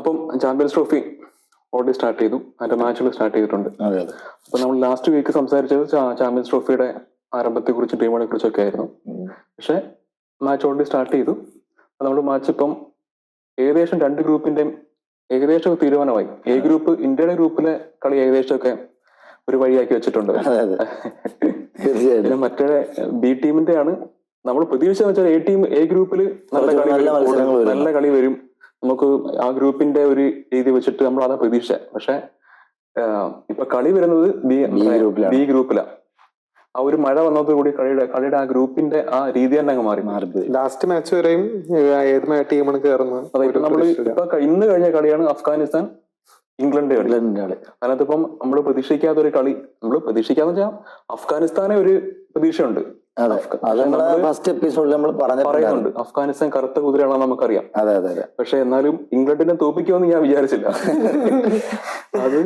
അപ്പം champions trophy already start ചെയ്തു, അതിന്റെ മാച്ചുകൾ സ്റ്റാർട്ട് ചെയ്തിട്ടുണ്ട്. അപ്പൊ നമ്മൾ ലാസ്റ്റ് വീക്ക് സംസാരിച്ചത് ചാമ്പ്യൻസ് ട്രോഫിയുടെ ആരംഭത്തെ കുറിച്ചും ടീമുകളെ കുറിച്ചൊക്കെ ആയിരുന്നു. പക്ഷെ മാച്ച് ഓൾറെഡി സ്റ്റാർട്ട് ചെയ്തു. നമ്മൾ മാച്ച് ഇപ്പം ഏകദേശം രണ്ട് ഗ്രൂപ്പിന്റെയും ഏകദേശം തീരുമാനമായി. എ ഗ്രൂപ്പ്, ഇന്ത്യയുടെ ഗ്രൂപ്പിലെ കളി ഏകദേശമൊക്കെ ഒരു വഴിയാക്കി വെച്ചിട്ടുണ്ട്. പിന്നെ മറ്റേ ബി ടീമിന്റെ ആണ് നമ്മൾ പ്രതീക്ഷിച്ചെന്ന് വെച്ചാൽ എ ഗ്രൂപ്പിൽ നല്ല കളി വരും. നമുക്ക് ആ ഗ്രൂപ്പിന്റെ ഒരു രീതി വെച്ചിട്ട് നമ്മൾ അതാ പ്രതീക്ഷ. പക്ഷെ ഇപ്പൊ കളി വരുന്നത് ബി ഗ്രൂപ്പിലാണ്. ആ ഒരു മഴ വന്നതോടുകൂടി കളിയുടെ ആ ഗ്രൂപ്പിന്റെ ആ രീതി തന്നെ അങ്ങ് മാറി. ലാസ്റ്റ് മാച്ച് വരെയും ഏത് ടീമാണ് കയറുന്നത്. അതായത് നമ്മള് ഇപ്പൊ ഇന്ന് കഴിഞ്ഞ കളിയാണ് അഫ്ഗാനിസ്ഥാൻ ഇംഗ്ലണ്ട് കളി. അതിനകത്ത് ഇപ്പം നമ്മൾ പ്രതീക്ഷിക്കാത്ത ഒരു കളി, നമ്മൾ പ്രതീക്ഷിക്കാന്ന് വെച്ചാൽ അഫ്ഗാനിസ്ഥാനെ ഒരു പ്രതീക്ഷയുണ്ട്. ഫസ്റ്റ് എപ്പിസോഡിൽ നമ്മൾ പറയുന്നുണ്ട് അഫ്ഗാനിസ്ഥാൻ കറുത്ത കുതിരയാണെന്ന് നമുക്കറിയാം. പക്ഷെ എന്നാലും ഇംഗ്ലണ്ടിനെ തോൽപ്പിക്കുമെന്ന് ഞാൻ വിചാരിച്ചില്ല. അത്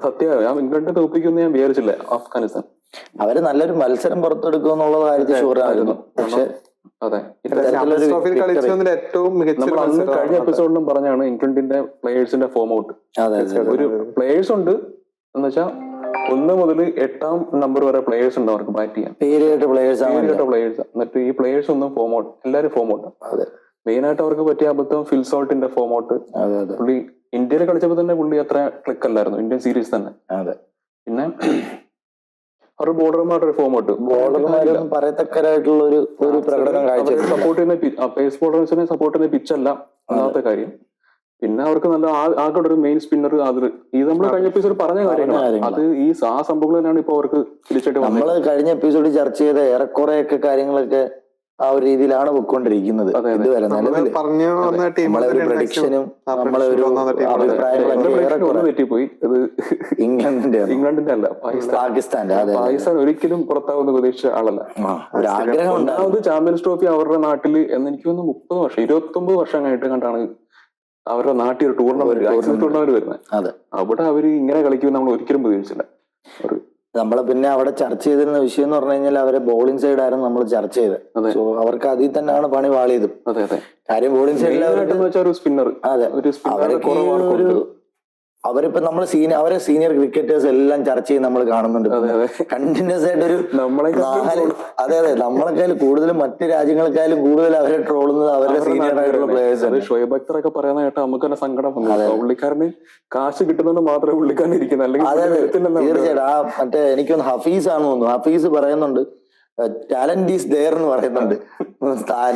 സത്യമാണ്, ഞാൻ ഇംഗ്ലണ്ടിനെ തോൽപ്പിക്കുമെന്ന് ഞാൻ വിചാരിച്ചില്ല. അഫ്ഗാനിസ്ഥാൻ അവര് നല്ലൊരു മത്സരം പുറത്തെടുക്കും എന്നുള്ള കാര്യത്തിൽ ഷുവറായിരുന്നു. പക്ഷെ അതെ, ഏറ്റവും മികച്ച കഴിഞ്ഞ എപ്പിസോഡിലും പറഞ്ഞാണ് ഇംഗ്ലണ്ടിന്റെ പ്ലേയേഴ്സിന്റെ ഫോം ഔട്ട്. ഒരു പ്ലേയേഴ്സ് ഉണ്ട് എന്ന് വെച്ചാൽ 1 മുതൽ 8 നമ്പർ വരെ പ്ലേയേഴ്സ് ഉണ്ട് അവർക്ക് ബാറ്റ് ചെയ്യാൻ. പേരുകേട്ട പ്ലേയേഴ്സ്. എന്നിട്ട് ഈ പ്ലേയേഴ്സ് ഒന്നും ഫോം ഔട്ട്, എല്ലാവരും ഫോം ഔട്ട്. മെയിൻ ആയിട്ട് അവർക്ക് പറ്റിയ അബദ്ധം ഫിൽ സോൾട്ടിന്റെ ഫോം ഔട്ട്. പുള്ളി ഇന്ത്യയിൽ കളിച്ചപ്പോൾ തന്നെ പുള്ളി അത്ര ക്ലിക്ക് അല്ലായിരുന്നു ഇന്ത്യൻ സീരീസ് തന്നെ. പിന്നെ അവരുടെ ബോളർമാരുടെ ഫോം ഔട്ട്, ബോളർമാരും പറയത്തക്കരായിട്ടുള്ള ഒരു പ്രകടനം സപ്പോർട്ട് ചെയ്യുന്ന പേസ് ബോളേഴ്സിനെ സപ്പോർട്ട് ചെയ്യുന്ന പിച്ചല്ല ഒന്നാമത്തെ കാര്യം. പിന്നെ അവർക്ക് നല്ല ആകെ ഒരു മെയിൻ സ്പിന്നർ ആതിർ. ഇത് നമ്മൾ കഴിഞ്ഞ എപ്പിസോഡ് പറഞ്ഞ കാര്യങ്ങളാണ്. അത് ആ സംഭവങ്ങൾ തന്നെയാണ് ഇപ്പൊ അവർക്ക് തിരിച്ചിട്ട് നമ്മള് കഴിഞ്ഞ എപ്പിസോഡിൽ ചർച്ച ചെയ്ത ഏറെക്കുറെയൊക്കെ കാര്യങ്ങളൊക്കെ ആ ഒരു രീതിയിലാണ് പൊയ്ക്കൊണ്ടിരിക്കുന്നത്. ഇതുവരെ പ്രഡിക്ഷനും നമ്മളെ ഒരു അഭിപ്രായങ്ങളൊക്കെ തെറ്റിപ്പോയി. അത് ഇംഗ്ലണ്ടിന്റെ അല്ല, പാകിസ്ഥാന്റെ. പാകിസ്ഥാൻ ഒരിക്കലും പുറത്താവുന്ന പ്രതീക്ഷിച്ച ആളല്ല. ഒരു ആഗ്രഹം ഒന്നാമത് ചാമ്പ്യൻസ് ട്രോഫി അവരുടെ നാട്ടില് എന്ന് എനിക്ക് തോന്നുന്നു 30 വർഷം 29 വർഷം കഴിഞ്ഞിട്ട് കണ്ടാണ് അവരുടെ നാട്ടിൽ ഒരു ടൂർണമെന്റ് വരുന്നത്. അവിടെ അവര് ഇങ്ങനെ കളിക്കുമെന്ന് നമ്മൾ ഒരിക്കലും പ്രതീക്ഷിച്ചില്ല. നമ്മള് പിന്നെ അവിടെ ചർച്ച ചെയ്തിരുന്ന വിഷയം എന്ന് പറഞ്ഞു കഴിഞ്ഞാൽ അവരെ ബോളിംഗ് സൈഡ് ആയിരുന്നു നമ്മൾ ചർച്ച ചെയ്തത്. സോ അവർക്ക് അതിൽ തന്നെയാണ് പണി വാളിയത്. കാര്യം ബോളിംഗ് സൈഡിൽ സ്പിന്നർ. അതെ, അവരിപ്പോ നമ്മൾ അവരെ സീനിയർ ക്രിക്കറ്റേഴ്സ് എല്ലാം ചർച്ച ചെയ്ത് നമ്മൾ കാണുന്നുണ്ട്. കണ്ടിന്യൂസ് ആയിട്ട് ഒരു അതെ നമ്മളെക്കാളും കൂടുതലും മറ്റു രാജ്യങ്ങളെക്കാളും കൂടുതൽ അവരെ ട്രോളുന്നത് അവരുടെ സീനിയർ ആയിട്ടുള്ള പ്ലേയേഴ്സ് ആണ്. ഷോയബ് അക്തർ ഒക്കെ പറയുന്ന കേട്ടാ നമുക്ക് തന്നെ സങ്കടം വന്നു. പുള്ളിക്കാരന് കാശ് കിട്ടുന്നത് മാത്രമേ പുള്ളിക്കാരൻ ഇരിക്കുന്നത്. അല്ലെങ്കിൽ തീർച്ചയായിട്ടും ആ മറ്റേ എനിക്കൊന്ന് ഹഫീസ് ആണെന്ന് തോന്നുന്നു. ഹഫീസ് പറയുന്നുണ്ട് ടാലന്റ് ഈസ് ദെയർ എന്ന് പറയുന്നുണ്ട്.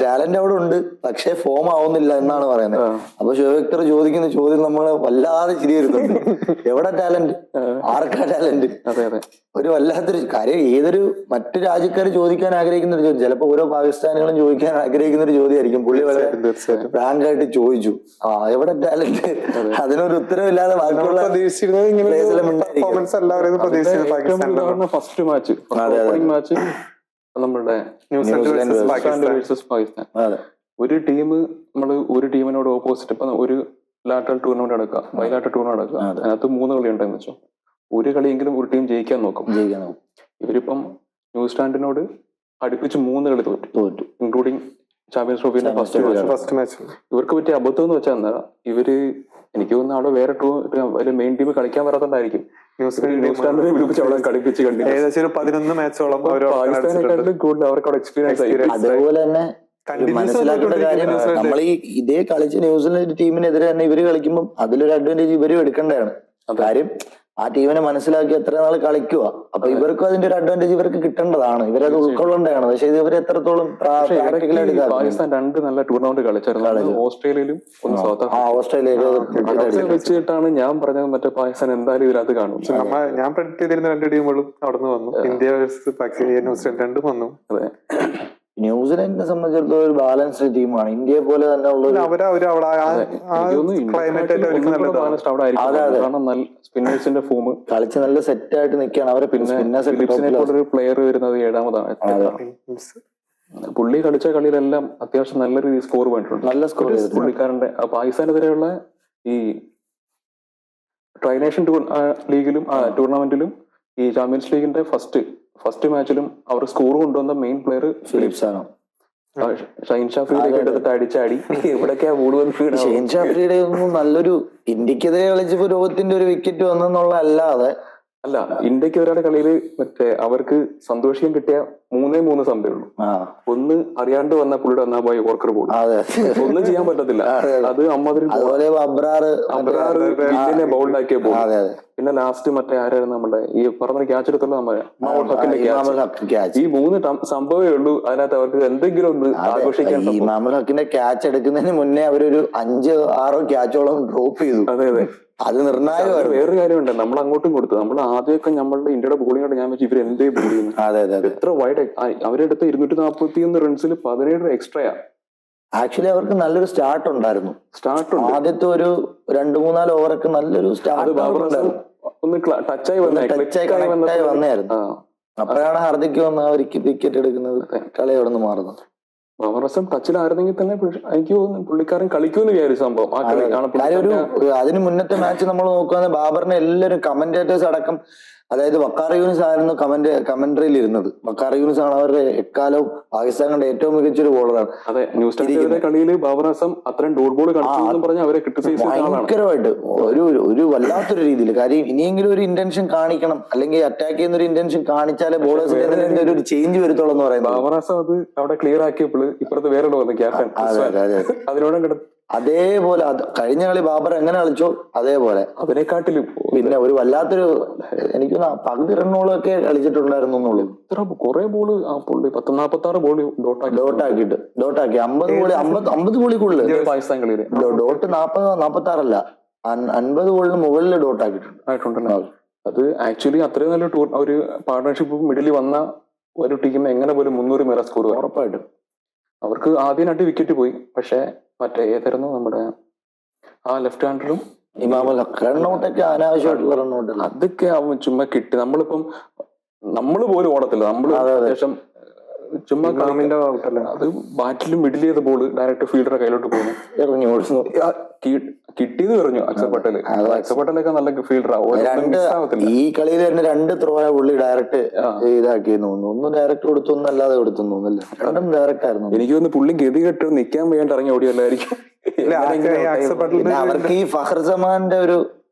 ടാലന്റ് അവിടെ ഉണ്ട്, പക്ഷെ ഫോം ആവുന്നില്ല എന്നാണ് പറയുന്നത്. അപ്പൊ ഷോയബ് അക്തർ ചോദിക്കുന്ന ചോദ്യം നമ്മളെ വല്ലാതെ ചിരി വരുന്നുണ്ട്. എവിടെ ടാലന്റ്, ആർക്കാ ടാലന്റ്? ഒരു വല്ലാത്തൊരു കാര്യം. ഏതൊരു മറ്റു രാജ്യക്കാർ ചോദിക്കാൻ ആഗ്രഹിക്കുന്ന ഒരു ചോദ്യം, ചിലപ്പോ ഓരോ പാകിസ്ഥാനികളും ചോദിക്കാൻ ആഗ്രഹിക്കുന്ന ഒരു ചോദ്യമായിരിക്കും. പുള്ളി വളരെ ഫ്രാങ്ക് ആയിട്ട് ചോദിച്ചു, എവിടെ ടാലന്റ്? അതിനൊരു ഉത്തരവില്ലാതെ ബാക്കിയുള്ള ഫസ്റ്റ് മാച്ച് നമ്മുടെ പാകിസ്ഥാൻ ഒരു ടീം, നമ്മള് ഒരു ടീമിനോട് ഓപ്പോസിറ്റ് ഇപ്പൊ ഒരു ലാറ്ററൽ ടൂർണമെന്റ് നടക്കുക, ബൈലാറ്ററൽ ടൂർണമെന്റ് നടക്കുക. അതിനകത്ത് 3 കളി ഉണ്ടെന്ന് വെച്ചോ, ഒരു കളിയെങ്കിലും ഒരു ടീം ജയിക്കാൻ നോക്കും. ഇവരിപ്പം ന്യൂസിലാൻഡിനോട് അടുപ്പിച്ച് 3 കളി തോറ്റു, ഇൻക്ലൂഡിങ് ചാമ്പ്യൻസ് ട്രോഫിന്റെ ഫസ്റ്റ് മാച്ച്. ഇവർക്ക് പറ്റിയ അബദ്ധം എന്ന് വെച്ചാൽ എന്താ, ഇവര് എനിക്ക് തോന്നുന്നു അവിടെ വേറെ മെയിൻ ടീം കളിക്കാൻ വരാത്തോണ്ടായിരിക്കും ന്യൂസിലാൻഡിനെ വിളിപ്പിച്ച് അവിടെ കളിപ്പിച്ച് കണ്ടിട്ട് ഏകദേശം 11 മാച്ചോളം പാകിസ്ഥാനെക്കാളും കൂടുതൽ അവർക്ക് അവിടെ എക്സ്പീരിയൻസ് ആയി. അതുപോലെ തന്നെ മനസ്സിലാക്കേണ്ട കാര്യം, നമ്മൾ ഈ ഇതേ കളിച്ച ന്യൂസിലൻഡ് ടീമിനെതിരെ തന്നെ ഇവര് കളിക്കുമ്പോൾ അതിലൊരു അഡ്വാൻറ്റേജ് ഇവരും എടുക്കേണ്ടതാണ്. കാര്യം ആ ടീമിനെ മനസ്സിലാക്കി എത്ര നാൾ കളിക്കുക. അപ്പൊ ഇവർക്കും അതിന്റെ ഒരു അഡ്വാൻറ്റേജ് ഇവർക്ക് കിട്ടേണ്ടതാണ്, ഇവരത് ഉൾക്കൊള്ളേണ്ടതാണ്. പക്ഷെ ഇത് ഇവർ എത്രത്തോളം പാകിസ്ഥാൻ 2 നല്ല ടൂർണമെന്റ് കളിച്ചായിരുന്നു, ഓസ്ട്രേലിയയിലും ഓസ്ട്രേലിയയിലും വെച്ചിട്ടാണ് ഞാൻ പറഞ്ഞത്. മറ്റേ പാകിസ്ഥാൻ എന്തായാലും ഇതിനകത്ത് കാണും. ഞാൻ പ്രഡിക്ട് ചെയ്തിരുന്ന 2 ടീമുകളും അവിടെ നിന്ന് വന്നു. ഇന്ത്യ വേഴ്സസ് ന്യൂസിലൻഡ് 2 വന്നു. അതെ, ന്യൂസിലൻഡിനെ സംബന്ധിച്ചിടത്തോളം ഒരു ബാലൻസ്ഡ് ടീമാണ്. ഇന്ത്യയെ പോലെ തന്നെ ഉള്ള സ്പിന്നേഴ്സിന്റെ ഫോം കളിച്ച് നല്ല സെറ്റ് ആയിട്ട് നിൽക്കുകയാണ് അവരെ. പിന്നെ പ്ലെയർ വരുന്നത് 7ാമതാണ്. പുള്ളി കളിച്ച കളിയിലെല്ലാം അത്യാവശ്യം നല്ല രീതിയിൽ സ്കോർ വേണ്ടിട്ടുണ്ട്. നല്ല സ്കോർ പുള്ളിക്കാരന്റെ പാകിസ്ഥാനെതിരെയുള്ള ഈ ട്രൈനേഷൻ ലീഗിലും ടൂർണമെന്റിലും ഈ ചാമ്പ്യൻസ് ലീഗിന്റെ ഫസ്റ്റ് മാച്ചിലും അവർ സ്കോർ കൊണ്ടുവന്ന മെയിൻ പ്ലെയർ ഫിലിപ്സ് ആണ്. ഷൈൻ ഷാഫിയുടെ എടുത്തിട്ട് അടിച്ചാടി എവിടൊക്കെയാ ബോൾ വന്ന് വീണത്. ഷെയ്ൻ ഷാഫിയുടെ ഒന്നും നല്ലൊരു ഇന്ത്യക്കെതിരെ കളിച്ചപ്പോ രോഗത്തിന്റെ ഒരു വിക്കറ്റ് വന്നെന്നുള്ള അല്ലാതെ അല്ല, ഇന്ത്യക്ക് ഒരാളുടെ കളിയില് മറ്റേ അവർക്ക് സന്തോഷിക്കാൻ കിട്ടിയ 3 സംഭവമുള്ളൂ. ഒന്ന് അറിയാണ്ട് വന്ന പുള്ളിയുടെ വന്നാ പോയി ഓർക്കർ പോകും, ഒന്നും ചെയ്യാൻ പറ്റത്തില്ല. അത് അമ്മാതിരി അതുപോലെ ബൗൾഡാക്കിയ പോകും. പിന്നെ ലാസ്റ്റ് മറ്റേ ആരായിരുന്നു നമ്മുടെ ഈ പറഞ്ഞ ക്യാച്ച് എടുത്തുള്ള നമ്മുടെ ഈ 3 സംഭവമേ ഉള്ളൂ. അതിനകത്ത് അവർക്ക് എന്തെങ്കിലും ഒന്ന് ആഘോഷിക്കാൻ. ഈ മാമുൽ ഹക്കിന്റെ ക്യാച്ച് എടുക്കുന്നതിന് മുന്നേ അവരൊരു 5-6 ക്യാച്ചോളം ഡ്രോപ്പ് ചെയ്തു. അതെ അതെ, അത് നിർണായകമാണ്. വേറൊരു കാര്യമുണ്ട്, നമ്മൾ അങ്ങോട്ടും കൊടുത്തു. നമ്മൾ ആദ്യമൊക്കെ നമ്മളുടെ ഇന്ത്യയുടെ ബോളിംഗ് ഞാൻ വെച്ച് ഇവർ എന്തേ ബോൾ ചെയ്യുന്നു, എത്ര വൈഡ് അവരെടുത്ത 241 റൺസിൽ 17 എക്സ്ട്രാ. ആക്ച്വലി അവർക്ക് നല്ലൊരു സ്റ്റാർട്ട് ഉണ്ടായിരുന്നു. ആദ്യത്തെ ഒരു 2-3-4 ഓവറൊക്കെ നല്ലൊരു സ്റ്റാർട്ട് ഒന്ന് ടച്ചായി വന്നായിരുന്നു. അപ്പോഴാണ് ഹാർദിക്ക് വന്ന് അവർക്ക് വിക്കറ്റ് എടുക്കുന്നത്, കളി അവിടെ നിന്ന് മാറുന്നത്. ബാബർ ടച്ചിലായിരുന്നെങ്കിൽ തന്നെ എനിക്ക് തോന്നുന്നു പുള്ളിക്കാരൻ കളിക്കുമെന്ന് വിചാരിച്ച സംഭവം. അതിന് മുന്നത്തെ മാച്ച് നമ്മൾ നോക്കുകയാണെങ്കിൽ ബാബറിനെ എല്ലാവരും കമന്റേറ്റേഴ്സ് അടക്കം, അതായത് വക്കാർ യൂനിസ് ആയിരുന്നു കമന്ററിയിൽ ഇരുന്നത്. വക്കാർ യൂനിസ് ആണ് അവരുടെ എക്കാലവും പാകിസ്ഥാൻ കണ്ട ഏറ്റവും മികച്ചൊരു ബോളറാണ്. അതെ, ന്യൂസിലാൻഡിന്റെ കളിയിൽ ബാബർ അസം അത്രയും ഡോട്ട് ബോൾ കളിച്ചു അവരെ ഭയങ്കരമായിട്ട് ഒരു വല്ലാത്തൊരു രീതിയിൽ. കാര്യം ഇനിയെങ്കിലും ഒരു ഇന്റൻഷൻ കാണിക്കണം, അല്ലെങ്കിൽ അറ്റാക്ക് ചെയ്യുന്ന ഒരു ഇന്റൻഷൻ കാണിച്ചാലേ ബോളേഴ്സിന്റെ ഒരു ചേഞ്ച് വരുത്തുള്ളൂ എന്ന് പറയുന്നത്. ബാബർ അസം അത് അവിടെ ക്ലിയർ ആക്കിയപ്പോൾ ഇപ്പുറത്ത് വേറെ ക്യാപ്റ്റൻ അതിനോട് അതേപോലെ കഴിഞ്ഞ കളി ബാബർ എങ്ങനെ കളിച്ചോ അതേപോലെ അതിനെക്കാട്ടിലും പിന്നെ ഒരു വല്ലാത്തൊരു എനിക്ക് പകുതി റണ്ണോളൊക്കെ കളിച്ചിട്ടുണ്ടായിരുന്നു എന്നുള്ളൂ. ഇത്ര കുറെ ബോള് ആ പുള്ളി 46 ബോള് ഡോട്ടാക്കി 50 ബോളിക്കുള്ളിൽ പാകിസ്ഥാൻ കളിയിൽ ഡോട്ട് 46 50 ബോളിന് മുകളിൽ ഡോട്ടാക്കിയിട്ടുണ്ടല്ലോ. അത് ആക്ച്വലി അത്രയും നല്ല ഒരു പാർട്ണർഷിപ്പ് മിഡിൽ വന്ന ഒരു ടീം എങ്ങനെ പോലും 300 മേറെ സ്കോർ ഉറപ്പായിട്ടും. അവർക്ക് ആദ്യമായിട്ട് വിക്കറ്റ് പോയി. പക്ഷെ മറ്റേ ഏതായിരുന്നു നമ്മുടെ ആ ലെഫ്റ്റ് ഹാൻഡറും റൺഔട്ടൊക്കെ അനാവശ്യമായിട്ടുള്ള റൺഔട്ട് അതൊക്കെ അവൻ ചുമ്മാ കിട്ടി. നമ്മള് പോലും ഓടത്തില്ല. നമ്മള് അത്യാവശ്യം ചുമ്മാ അത് ബാറ്റിലും മിഡിൽ ചെയ്ത ബോള് ഡയറക്റ്റ് ഫീൽഡറെ കയ്യിലോട്ട് പോകുന്നു, ഇറങ്ങി ഓടുന്നു. കിട്ടിയത് എറിഞ്ഞു അക്സർ പട്ടേൽ. അക്സർ പട്ടേലൊക്കെ നല്ല ഫീൽഡറാവും. ഈ കളിയിൽ തന്നെ 2 ത്രോയാ പുള്ളി ഡയറക്റ്റ് ഇതാക്കിയെന്ന് തോന്നുന്നു. ഒന്നും ഡയറക്റ്റ് കൊടുത്തു, ഒന്നും അല്ലാതെ കൊടുത്തു തോന്നുന്നില്ല. രണ്ടും ഡയറക്റ്റ് ആയിരുന്നു. എനിക്ക് തോന്നുന്നു പുള്ളി ഗതി കെട്ട് നിൽക്കാൻ വേണ്ടി ഇറങ്ങി ഓടിയല്ലായിരിക്കും. അവർക്ക് ഈ ഫഖർ സമാന്റെ ഒരു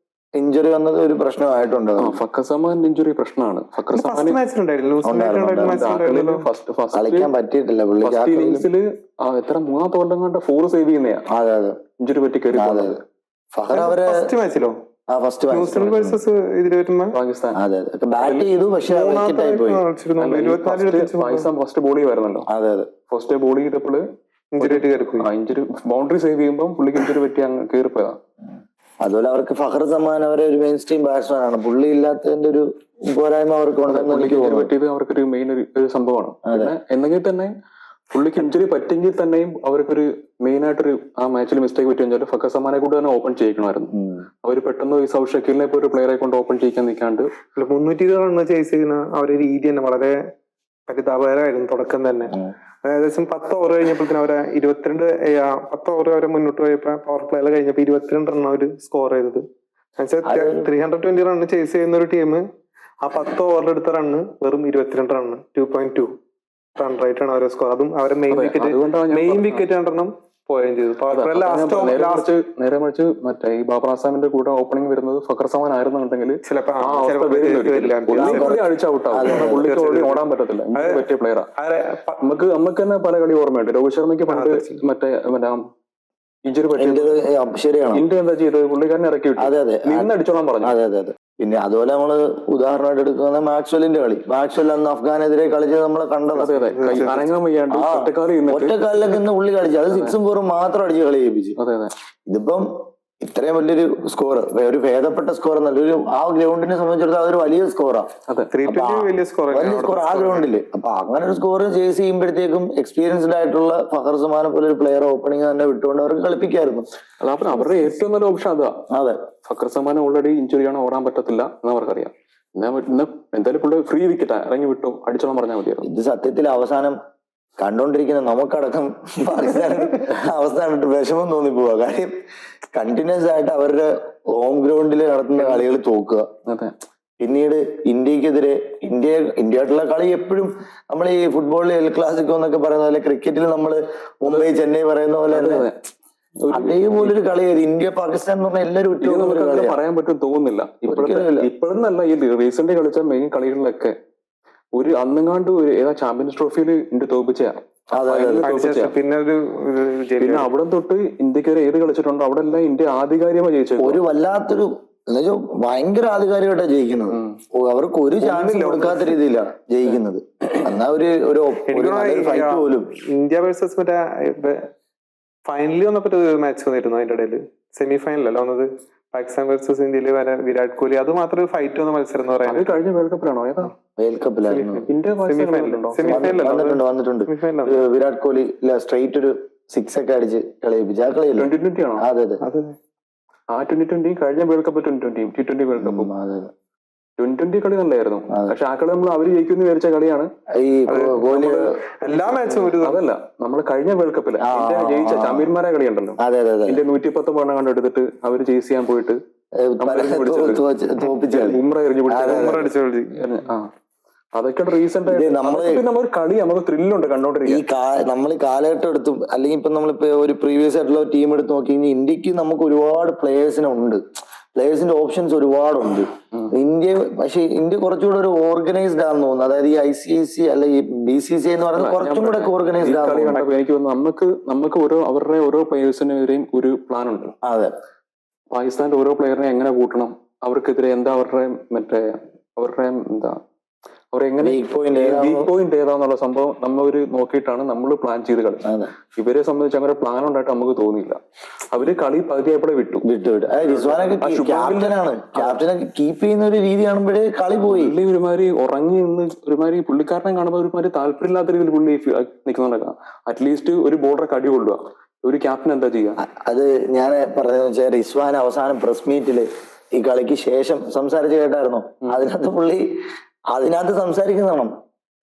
ഇഞ്ചുറി വന്നത് ഒരു പ്രശ്നമായിട്ടുണ്ട്. ഫഖർ സമാന്റെ ഇഞ്ചുറി പ്രശ്നമാണ്. ഫഖർ സമാൻ കളിക്കാൻ പറ്റിയിട്ടില്ല പുള്ളി. എത്ര 3ാമത്തെ കൊല്ലം കണ്ട 4 സേവ് ചെയ്യുന്നയാ. അതെ ഇഞ്ചുറി പറ്റി കയറി. ഫഖർ അവരെ ഫസ്റ്റ് മാച്ചിലോ പാകിസ്ഥാൻ ബാറ്റ് ചെയ്തു, പക്ഷെ പാകിസ്ഥാൻ ഫസ്റ്റ് ബോൾ ചെയ്യുമായിരുന്നല്ലോ. അതെ അതെ, ഫസ്റ്റ് ബോൾ ചെയ്തപ്പോൾ ഇഞ്ചുറി ബൗണ്ടറി സേവ് ചെയ്യുമ്പോൾ പുള്ളിക്ക് ഇഞ്ചുറി പറ്റി അങ്ങ് കയറിപ്പോയതാ. അതുപോലെ അവർക്ക് ഫഖർ സമാൻ അവരെ ഒരു മെയിൻ സ്ട്രീം ബാറ്റ്സ്മാൻ ആണ്. പുള്ളി ഇല്ലാത്തതിന്റെ ഒരു പോരായ്മ അവർക്ക് പറ്റിയത് അവർക്കൊരു മെയിൻ ഒരു സംഭവമാണ്. എന്നെങ്കിൽ തന്നെ പുള്ളിക്ക് ഇഞ്ചുറി പറ്റെങ്കിൽ തന്നെയും അവർക്കൊരു മെയിൻ ആയിട്ടൊരു ആ മാച്ചിൽ മിസ്റ്റേക്ക് പറ്റുമെന്ന് ഫഖർ സമാനെ കൊണ്ട് തന്നെ ഓപ്പൺ ചെയ്യിക്കണമായിരുന്നു. അവർ പെട്ടെന്ന് ഈ സൗത്ത് ഷക്കീലിനെ ഇപ്പൊ ഒരു പ്ലെയറെ കൊണ്ട് ഓപ്പൺ ചെയ്യിക്കാൻ നിൽക്കാണ്ട് 320 റൺ ചേസ് ചെയ്യുന്ന അവരുടെ രീതി തന്നെ വളരെ പരിതാപകരമായിരുന്നു തുടക്കം തന്നെ. ഏകദേശം 10 ഓവർ കഴിഞ്ഞപ്പോഴത്തേനും അവരെ 10 ഓവർ അവരെ മുന്നോട്ട് പോയപ്പോ പവർ പ്ലേയിൽ കഴിഞ്ഞപ്പോ 22 റൺ അവർ സ്കോർ ചെയ്തത്. 320 റൺ ചേസ് ചെയ്യുന്ന ഒരു ടീം ആ 10 ഓവറിൽ എടുത്ത റണ്ണ് വെറും 22 റണ്ണ്, 2.2 റൺ റേറ്റ് ആണ് അവരുടെ സ്കോർ. അതും അവരെ മെയിൻ വിക്കറ്റ് 2 പോവുകയും ചെയ്തു. നേരെ മറിച്ച് മറ്റേ ഈ ബാബർ അസാമിന്റെ കൂടെ ഓപ്പണിംഗ് വരുന്നത് ഫഖർ സമാൻ ആയിരുന്നുണ്ടെങ്കിൽ ചിലപ്പോൾ ഓടാൻ പറ്റത്തില്ല. പറ്റിയ പ്ലെയറാ. നമുക്ക് തന്നെ പല കളി ഓർമ്മയുണ്ട്. രോഹിത് ശർമ്മയ്ക്ക് പണ്ട് മറ്റേ ഇഞ്ചുറി പറ്റിയത് ഇന്ത്യ എന്താ ചെയ്തത്, പുള്ളിക്കാരനെ ഇറക്കി വിട്ടു, അടിച്ചോളാൻ പറഞ്ഞു. അതെ അതെ അതെ. പിന്നെ അതുപോലെ നമ്മള് ഉദാഹരണമായിട്ട് എടുക്കുന്ന മാക്സ്വെല്ലിന്റെ കളി. മാക്സ്വെൽ അന്ന് അഫ്ഗാനെതിരെ കളിച്ചത് നമ്മള് കണ്ടത്. ഒറ്റക്കാലിലൊക്കെ ഇന്ന് പുള്ളി കളിച്ചു. അത് 6ഉം 4ഉം മാത്രം അടിച്ച് കളി ചെയ്യിപ്പിച്ചു. ഇതിപ്പം ഇത്രയും വലിയൊരു സ്കോർ, ഒരു ഭേദപ്പെട്ട സ്കോർ എന്നല്ല, ആ ഗ്രൗണ്ടിനെ സംബന്ധിച്ചിടത്തോളം അതൊരു വലിയ സ്കോറാണ്. വലിയ സ്കോർ ആ ഗ്രൗണ്ടില്. അപ്പൊ അങ്ങനെ ഒരു സ്കോർ ചേസ് ചെയ്യുമ്പോഴത്തേക്കും എക്സ്പീരിയൻസ്ഡ് ആയിട്ടുള്ള ഫഖർ സമാനെ പോലെ ഒരു പ്ലെയർ ഓപ്പണിംഗ് തന്നെ വിട്ടുകൊണ്ട് അവർക്ക് കളിപ്പിക്കായിരുന്നു. അവരുടെ ഏറ്റവും നല്ല ഓപ്ഷൻ അതാ. അതെ, ഫഖർ സമാൻ ഓൾറെഡി ഇഞ്ചുറിയാണ്, ഓടാൻ പറ്റത്തില്ല എന്ന് അവർക്കറിയാം. എന്തായാലും പുള്ളി ഫ്രീ വിക്കറ്റാ, ഇറങ്ങി വിട്ടു അടിച്ചോളാൻ പറഞ്ഞാൽ മതിയായിരുന്നു. ഇത് സത്യത്തിൽ അവസാനം കണ്ടോണ്ടിരിക്കുന്ന നമുക്കടക്കം അവസ്ഥ കണ്ടിട്ട് വിഷമം തോന്നിപ്പോവുക. കാര്യം കണ്ടിന്യൂസ് ആയിട്ട് അവരുടെ ഹോം ഗ്രൗണ്ടിൽ നടത്തുന്ന കളികൾ തോക്കുക, പിന്നീട് ഇന്ത്യക്കെതിരെ ഇന്ത്യയായിട്ടുള്ള കളി എപ്പോഴും നമ്മൾ ഈ ഫുട്ബോളിൽ എൽ ക്ലാസിക്കോ എന്നൊക്കെ പറയുന്ന പോലെ ക്രിക്കറ്റിൽ നമ്മള് മുംബൈ ചെന്നൈ പറയുന്ന പോലെ തന്നെ അതേപോലൊരു കളിയായിരുന്നു. ഇന്ത്യ പാകിസ്ഥാൻ എന്ന് പറഞ്ഞാൽ എല്ലാവരും നമുക്ക് പറയാൻ പറ്റും തോന്നുന്നില്ല. ഇപ്പോഴെന്നല്ല, ഈ റീസെന്റ് കളിച്ച മെയിൻ കളികളിലൊക്കെ ഒരു അന്നെങ്ങാണ്ട് ഏതാ ചാമ്പ്യൻസ് ട്രോഫിയിൽ ഇന്ത്യ തോപ്പിച്ചാണ്. പിന്നെ അവിടെ തൊട്ട് ഇന്ത്യക്ക് ഏത് കളിച്ചിട്ടുണ്ടോ അവിടെ എല്ലാം ഇന്ത്യ ആധികാരികമായി ജയിച്ചു. ഒരു വല്ലാത്തൊരു എന്നുവെച്ചാൽ ഭയങ്കര ആധികാരികമായിട്ടാണ് ജയിക്കുന്നത്. അവർക്ക് ഒരു ചാൻസ് കൊടുക്കാത്ത രീതിയിലാണ് ജയിക്കുന്നത്. എന്നാ ഒരു ഫൈറ്റ് പോലും ഇന്ത്യ വേഴ്സസ് മറ്റേ ഫൈനലി വന്നപ്പോ ഒരു മാച്ച് വന്നിരുന്നു. അതിന്റെ ഇടയിൽ സെമി ഫൈനലല്ല വന്നത്, പാകിസ്ഥാൻ വേഴ്സസ് ഇന്ത്യയില് വരെ വിരാട് കോഹ്ലി. അത് മാത്രം ഒരു ഫൈറ്റ് വന്ന മത്സരം എന്ന് പറയുന്നത് കഴിഞ്ഞ വേൾഡ് കപ്പിലാണോ? ഏതാ വേൾഡ് കപ്പിലായിരുന്നു. വന്നിട്ടുണ്ട്. വിരാട് കോഹ്ലി സ്ട്രൈറ്റ് ഒരു 6 ഒക്കെ അടിച്ച് കളിയിപ്പിച്ചു. ആ കളിയില്ല 2020 ആണോ? അതെ അതെ. ആ 2020 കഴിഞ്ഞ വേൾഡ് കപ്പ് 2020 T20 വേൾഡ് കപ്പും 2020 കളി നല്ലായിരുന്നു. പക്ഷെ ആ കളി നമ്മൾ അവര് ജയിക്കുമെന്ന് വിചാരിച്ച കളിയാണ്. ഈ കോഹ്ലി എല്ലാ മാച്ചും ഒരു അതല്ല, നമ്മൾ കഴിഞ്ഞ വേൾഡ് കപ്പില് ഇന്ത്യ ജയിച്ച ചാമ്പ്യന്മാരെ കളി ഉണ്ടല്ലോ, ഇന്ത്യ 119 കണ്ട് എടുത്തിട്ട് അവര് ചേസ് ചെയ്യാൻ പോയിട്ട് ബുംറ എറിഞ്ഞു പിടിച്ചു. അതൊക്കെ റീസെന്റ് ആയിട്ട് നമ്മൾ കളി നമുക്ക് ത്രില്ലുണ്ട് കണ്ടോണ്ടിരിക്കും. നമ്മൾ കാലഘട്ടം എടുത്തു അല്ലെങ്കിൽ ഇപ്പൊ നമ്മളിപ്പോ ഒരു പ്രീവിയസ് ആയിട്ടുള്ള ടീം എടുത്ത് നോക്കി കഴിഞ്ഞാൽ ഇന്ത്യക്ക് നമുക്ക് ഒരുപാട് പ്ലേയേഴ്സിനുണ്ട്, പ്ലേയേഴ്സിന്റെ ഓപ്ഷൻസ് ഒരുപാടുണ്ട് ഇന്ത്യ. പക്ഷെ ഇന്ത്യ കുറച്ചുകൂടെ ഒരു ഓർഗനൈസ്ഡ് ആണെന്ന് തോന്നുന്നു. അതായത് ഈ ICC അല്ല ഈ BCCI എന്ന് പറയുന്നത് കുറച്ചും കൂടെ ഓർഗനൈസ്ഡ് ആണ്. എനിക്ക് തോന്നുന്നു നമുക്ക് അവരുടെ ഓരോ പ്ലേയേഴ്സിനെതിരെയും ഒരു പ്ലാൻ ഉണ്ട്. അതെ, പാകിസ്ഥാന്റെ ഓരോ പ്ലെയറിനെ എങ്ങനെ കൂട്ടണം, അവർക്കെതിരെ എന്താ അവരുടെ അവരെങ്ങനെ വീക്ക് പോയിന്റ് ഏതാന്നുള്ള സംഭവം നമ്മൾ നോക്കിയിട്ടാണ് നമ്മൾ പ്ലാൻ ചെയ്ത് കളിച്ചത്. ഇവരെ സംബന്ധിച്ച് അങ്ങനെ പ്ലാൻ ഉണ്ടായിട്ട് നമുക്ക് തോന്നിയില്ല. അവര് കളി പകുതിയായപ്പോഴേ വിട്ടു. ക്യാപ്റ്റനെ കീപ്പ് ചെയ്യുന്ന ഒരു രീതി കാണുമ്പോഴേ കളി പോയി. പുള്ളി ഒരുമാതിരി ഉറങ്ങി നിന്ന് ഒരുമാതിരി പുള്ളിക്കാരനെ കാണുമ്പോൾ ഒരുമാതിരി താല്പര്യമില്ലാത്ത രീതിയിൽ പുള്ളി നിൽക്കുന്നുണ്ടാക്കാം. അറ്റ്ലീസ്റ്റ് ഒരു ബോർഡറെ കടി കൊള്ളുക. ഒരു ക്യാപ്റ്റൻ എന്താ ചെയ്യാ? അത് ഞാൻ പറഞ്ഞതെന്ന് വെച്ചാൽ റിസ്വാൻ അവസാനം പ്രസ് മീറ്റില് ഈ കളിക്ക് ശേഷം സംസാരിച്ച് കേട്ടായിരുന്നു. അതിനകത്ത് സംസാരിക്കുന്നതാണ്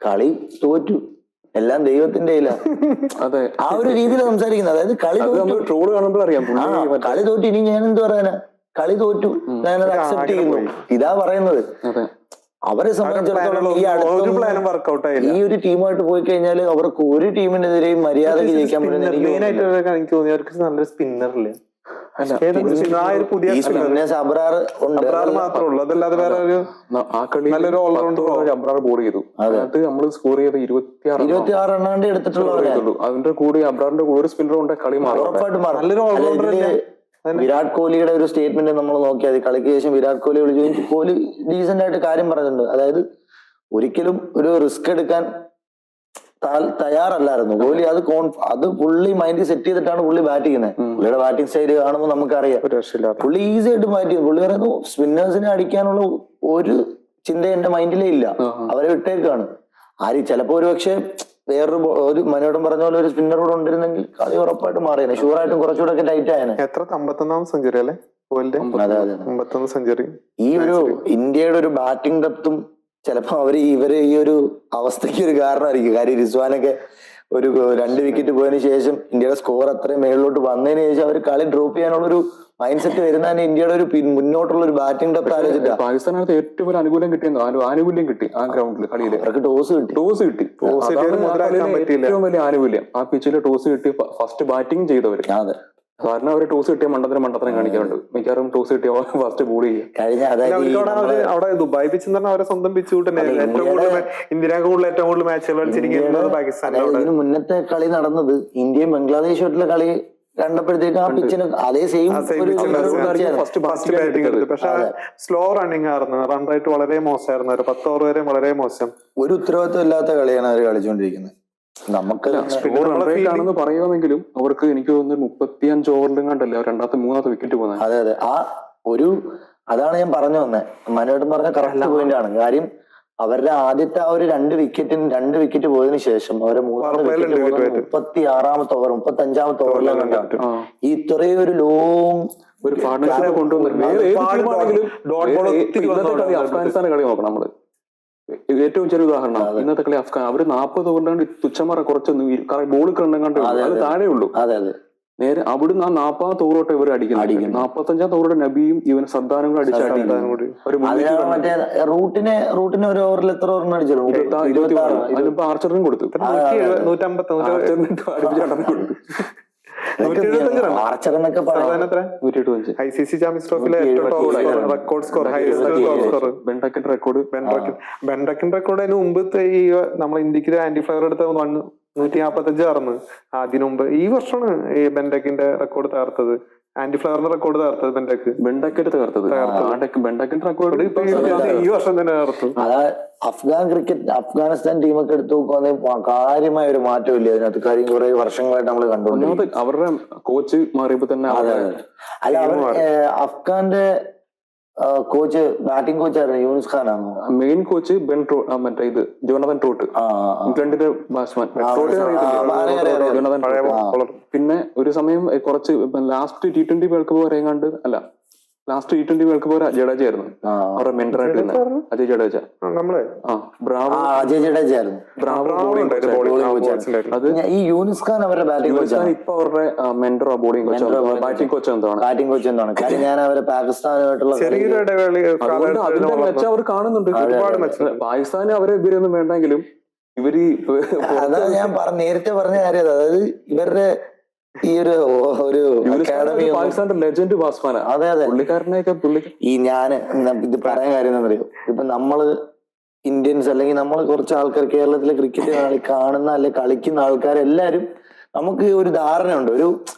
കളി തോറ്റു, എല്ലാം ദൈവത്തിന്റെ കയ്യിലാ. അതെ, ആ ഒരു രീതിയിൽ സംസാരിക്കുന്നത്. അതായത് ട്രോള് കാണുമ്പോൾ അറിയാം കളി തോറ്റു, ഇനി ഞാൻ എന്ത് പറയാനാ, കളി തോറ്റു, ഞാനത് അക്സെപ്റ്റ് ചെയ്യുന്നു, ഇതാ പറയുന്നത്. അവരെ സംബന്ധിച്ചിടത്തോളം ഈ ഒരു ടീമായിട്ട് പോയി കഴിഞ്ഞാൽ അവർക്ക് ഒരു ടീമിനെതിരെയും മര്യാദക്ക് ജയിക്കാൻ പറ്റുന്ന എനിക്ക് തോന്നി അവർക്ക് നല്ലൊരു സ്പിന്നറില്ലേ മാത്രമേ ഉള്ളൂ. അതല്ലാതെ വേറെ ആ കളി അബ്രാർ ബോൾ ചെയ്തു. അതിനകത്ത് നമ്മൾ സ്കോർ ചെയ്ത് 26 എണ്ണാണ്ട് എടുത്തിട്ടുള്ളൂ. അതിന്റെ കൂടെ അബ്രാറിന്റെ കൂടെ ഒരു സ്പിന്നർ ഉണ്ട്, കളി മാറും. വിരാട് കോഹ്ലിയുടെ ഒരു സ്റ്റേറ്റ്മെന്റ് നമ്മൾ നോക്കിയാൽ കളിക്ക് ശേഷം വിരാട് കോഹ്ലി വിളിച്ചു, കോഹ്ലി ഡീസന്റ് ആയിട്ട് കാര്യം പറഞ്ഞിട്ടുണ്ട്. അതായത് ഒരിക്കലും ഒരു റിസ്ക് എടുക്കാൻ തയ്യാറല്ലായിരുന്നു കോഹ്ലി. അത് പുള്ളി മൈൻഡ് സെറ്റ് ചെയ്തിട്ടാണ് പുള്ളി ബാറ്റ് ചെയ്യുന്നത്. പുള്ളിയുടെ ബാറ്റിംഗ് സ്റ്റൈല് കാണുമ്പോൾ നമുക്കറിയാം പുള്ളി ഈസി ആയിട്ട് ബാറ്റ് ചെയ്യും. പുള്ളി പറയുന്നു സ്പിന്നേഴ്സിനെ അടിക്കാനുള്ള ഒരു ചിന്ത എന്റെ മൈൻഡിലേ ഇല്ല, അവരെ വിട്ടേക്കാണ്. ചിലപ്പോ ഒരു പക്ഷെ ഒരു മനോടും പറഞ്ഞ പോലെ ഒരു സ്പിന്നർ കൂടെ ഉണ്ടിരുന്നെങ്കിൽ കളി ഉറപ്പായിട്ട് മാറിയാണ്. ഷുവറായിട്ടും കുറച്ചുകൂടെ ഒക്കെ ടൈറ്റ് ആയാണ്. എത്ര 51ാം സെഞ്ചുറി അല്ലേ കോഹ്ലിയുടെ? 51 സെഞ്ചുറി. ഈ ഒരു ഇന്ത്യയുടെ ഒരു ബാറ്റിംഗ് ഡെപ്തും ചിലപ്പോ ഇവര് ഈ ഒരു അവസ്ഥയ്ക്ക് ഒരു കാരണമായിരിക്കും. കാര്യം റിസ്വാനൊക്കെ ഒരു 2 വിക്കറ്റ് പോയതിനു ശേഷം ഇന്ത്യയുടെ സ്കോർ അത്രയും മേളിലോട്ട് വന്നതിന് ശേഷം അവർ കളി ഡ്രോപ്പ് ചെയ്യാനുള്ള ഒരു മൈൻഡ് സെറ്റ് വരുന്നതിന് ഇന്ത്യയുടെ ഒരു മുന്നോട്ടുള്ള ഒരു ബാറ്റിംഗ് ഡെപ്ത് ആലോചിച്ചിട്ടാ. പാകിസ്ഥാനകത്ത് ഏറ്റവും ഒരു ആനുകൂല്യം കിട്ടി ആ ഗ്രൗണ്ടിൽ കളിയിൽ. അവർക്ക് ടോസ് കിട്ടി. ഏറ്റവും വലിയ ആനുകൂല്യം ആ പിച്ചിൽ ടോസ് കിട്ടി. ഫസ്റ്റ് ബാറ്റിംഗ് ചെയ്തവര്. സാധാരണ അവര് ടോസ് കിട്ടിയ മണ്ടത്തരം കാണിക്കാറുണ്ട്. മിക്കവാറും ടോസ് കിട്ടിയ ഫസ്റ്റ് ബോൾ ചെയ്യും. അവിടെ ദുബായ് പിച്ച് എന്ന് പറഞ്ഞാൽ അവരെ സ്വന്തം പിച്ച് കൂട്ടന്നെ ഏറ്റവും കൂടുതൽ മാച്ചുകൾ കളിച്ചിരിക്കുന്നത് പാകിസ്ഥാനിലാണ്. ഇതിന് മുന്നത്തെ കളി നടന്നത് ഇന്ത്യയും ബംഗ്ലാദേശുമായിട്ടുള്ള കളി കണ്ടപ്പോഴത്തേക്ക് ആ പിച്ചിന് അതേ സെയിം ഫസ്റ്റ് ബാറ്റിംഗ് എടുത്തു. പക്ഷെ സ്ലോ റണ്ണിങ് ആയിരുന്നു, റൺ റേറ്റ് വളരെ മോശമായിരുന്നു. 10 ഓവർ വരെ വളരെ മോശം. ഒരു ഉത്തരവാദിത്വം ഇല്ലാത്ത കളിയാണ് അവർ കളിച്ചുകൊണ്ടിരിക്കുന്നത്. നമുക്ക് ആണെന്ന് പറയുമെങ്കിലും അവർക്ക് എനിക്ക് തോന്നുന്നു 35 ഓവറിലും കണ്ടല്ലേ രണ്ടാമത്തെ 3ാമത്തെ വിക്കറ്റ് പോകുന്നത്. അതെ അതാണ് ഞാൻ പറഞ്ഞു വന്നത്. മനോട്ടും പറഞ്ഞ കറക്റ്റ് പോയിന്റ് ആണ്. കാര്യം അവരുടെ ആദ്യത്തെ ആ ഒരു 2 വിക്കറ്റ് പോയതിനു ശേഷം അവരെ 36ാമത്തെ ഓവർ 35ാമത്തെ ഓവറിലാണ് കണ്ടു ഈ ഇത്രയും ഒരു ലോങ് ഒരു പാർട്ണർഷിപ്പ് കൊണ്ടുവന്നു. അഫ്ഗാനിസ്ഥാന്റെ കളി നോക്കണം നമ്മള്. ഏറ്റവും ചെറിയ ഉദാഹരണം ഇന്നത്തെ കളി അവര് 40 ഓവറിലാണ് തുച്ഛമറ കുറച്ച് ബോൾ കണ്ടെങ്കിൽ അത് താഴെ ഉള്ളൂ. നേരെ അവിടുന്ന് ആ 40 ഓവറോട്ട് ഇവർ അടിക്കുന്നു. 45 ഓവറോടെ നബിയും ഇവൻ സദ്ദാനും കൂടെ അടിച്ച മറ്റേ റൂട്ടിന് ഒരു ഓവറിൽ എത്ര ഓവറിന് അടിച്ചോളൂ? 26. അതിലിപ്പോ ആർച്ചറിനും കൊടുത്തു. ആർച്ചർ എന്നൊക്കെ ICC ചാമ്പ്യൻസ് ട്രോഫിയിലെ റെക്കോർഡ് സ്കോർ ബെൻഡക്കിന്റെ റെക്കോർഡ് അതിന് മുമ്പത്തെ ഈ നമ്മുടെ ഇന്ത്യക്ക് ആന്റി ഫ്ലയർ എടുത്ത 145 ആർന്ന് അതിനു മുമ്പ്. ഈ വർഷമാണ് ഈ ബെൻഡക്കിന്റെ റെക്കോർഡ് തകർത്തത്. ആന്റി ഫ്ലവറിന്റെ റെക്കോർഡ് തകർത്തത് ബെൻഡക്കിന്റെ റെക്കോർഡ് ഈ വർഷം തന്നെ തകർത്തു. അഫ്ഗാനിസ്ഥാൻ ടീമൊക്കെ എടുത്തു നോക്കുവാണെങ്കിൽ കാര്യമായ ഒരു മാറ്റമില്ല അതിനകത്ത്. കാര്യം കുറെ വർഷങ്ങളായിട്ട് നമ്മൾ കണ്ടുകൊണ്ട് അവരുടെ കോച്ച് മാറിയപ്പോ തന്നെ അല്ല അഫ്ഗാന്റെ കോച്ച് ബാറ്റിംഗ് കോച്ച് ആയിരുന്നു യൂനിസ് ഖാൻ ആണോ? മെയിൻ കോച്ച് മറ്റേ ഇത് ജോണതൻ ട്രോട്ട്, ഇംഗ്ലണ്ടിന്റെ ബാറ്റ്സ്മാൻ. പിന്നെ ഒരു സമയം കുറച്ച് ലാസ്റ്റ് T20 വേൾഡ് കപ്പ് വരെയങ്ങാണ്ട് last T20 world cup Jadeja ആയിരുന്നു അവരുടെ മെന്ററായിട്ട് തന്നെ. അജയ് ജഡേജ അത് ഈ യൂനിസ് ഖാൻ അവരുടെ ബാറ്റിംഗ് കോച്ചാണ്. ഇപ്പൊ അവരുടെ മെന്ററോ ബോളിംഗ് കോച്ചോ ബാറ്റിംഗ് കോച്ച് എന്താണ്? കാര്യം ഞാൻ അവരെ പാകിസ്ഥാനുമായിട്ടുള്ള അതിന്റെ മെച്ചം അവർ കാണുന്നുണ്ട്. പാകിസ്ഥാന് അവരെ ഇവരൊന്നും വേണ്ടെങ്കിലും ഇവര് അതാ ഞാൻ നേരത്തെ പറഞ്ഞ കാര്യം. അതായത് ഇവരുടെ ഈ ഒരു പാകിസ്ഥാന്റെ ലെജൻഡ് ബാറ്റ്സ്മാനാണ്. അതെ പുള്ളിക്കാരനെയൊക്കെ ഈ ഞാൻ ഇത് പറയാൻ കാര്യം എന്താണെന്നറിയോ? ഇപ്പൊ നമ്മള് ഇന്ത്യൻസ് അല്ലെങ്കിൽ നമ്മൾ കുറച്ച് ആൾക്കാർ കേരളത്തിലെ ക്രിക്കറ്റ് കാണുന്ന അല്ലെങ്കിൽ കളിക്കുന്ന ആൾക്കാരെല്ലാരും നമുക്ക് ഒരു ധാരണയുണ്ട്, ഒരു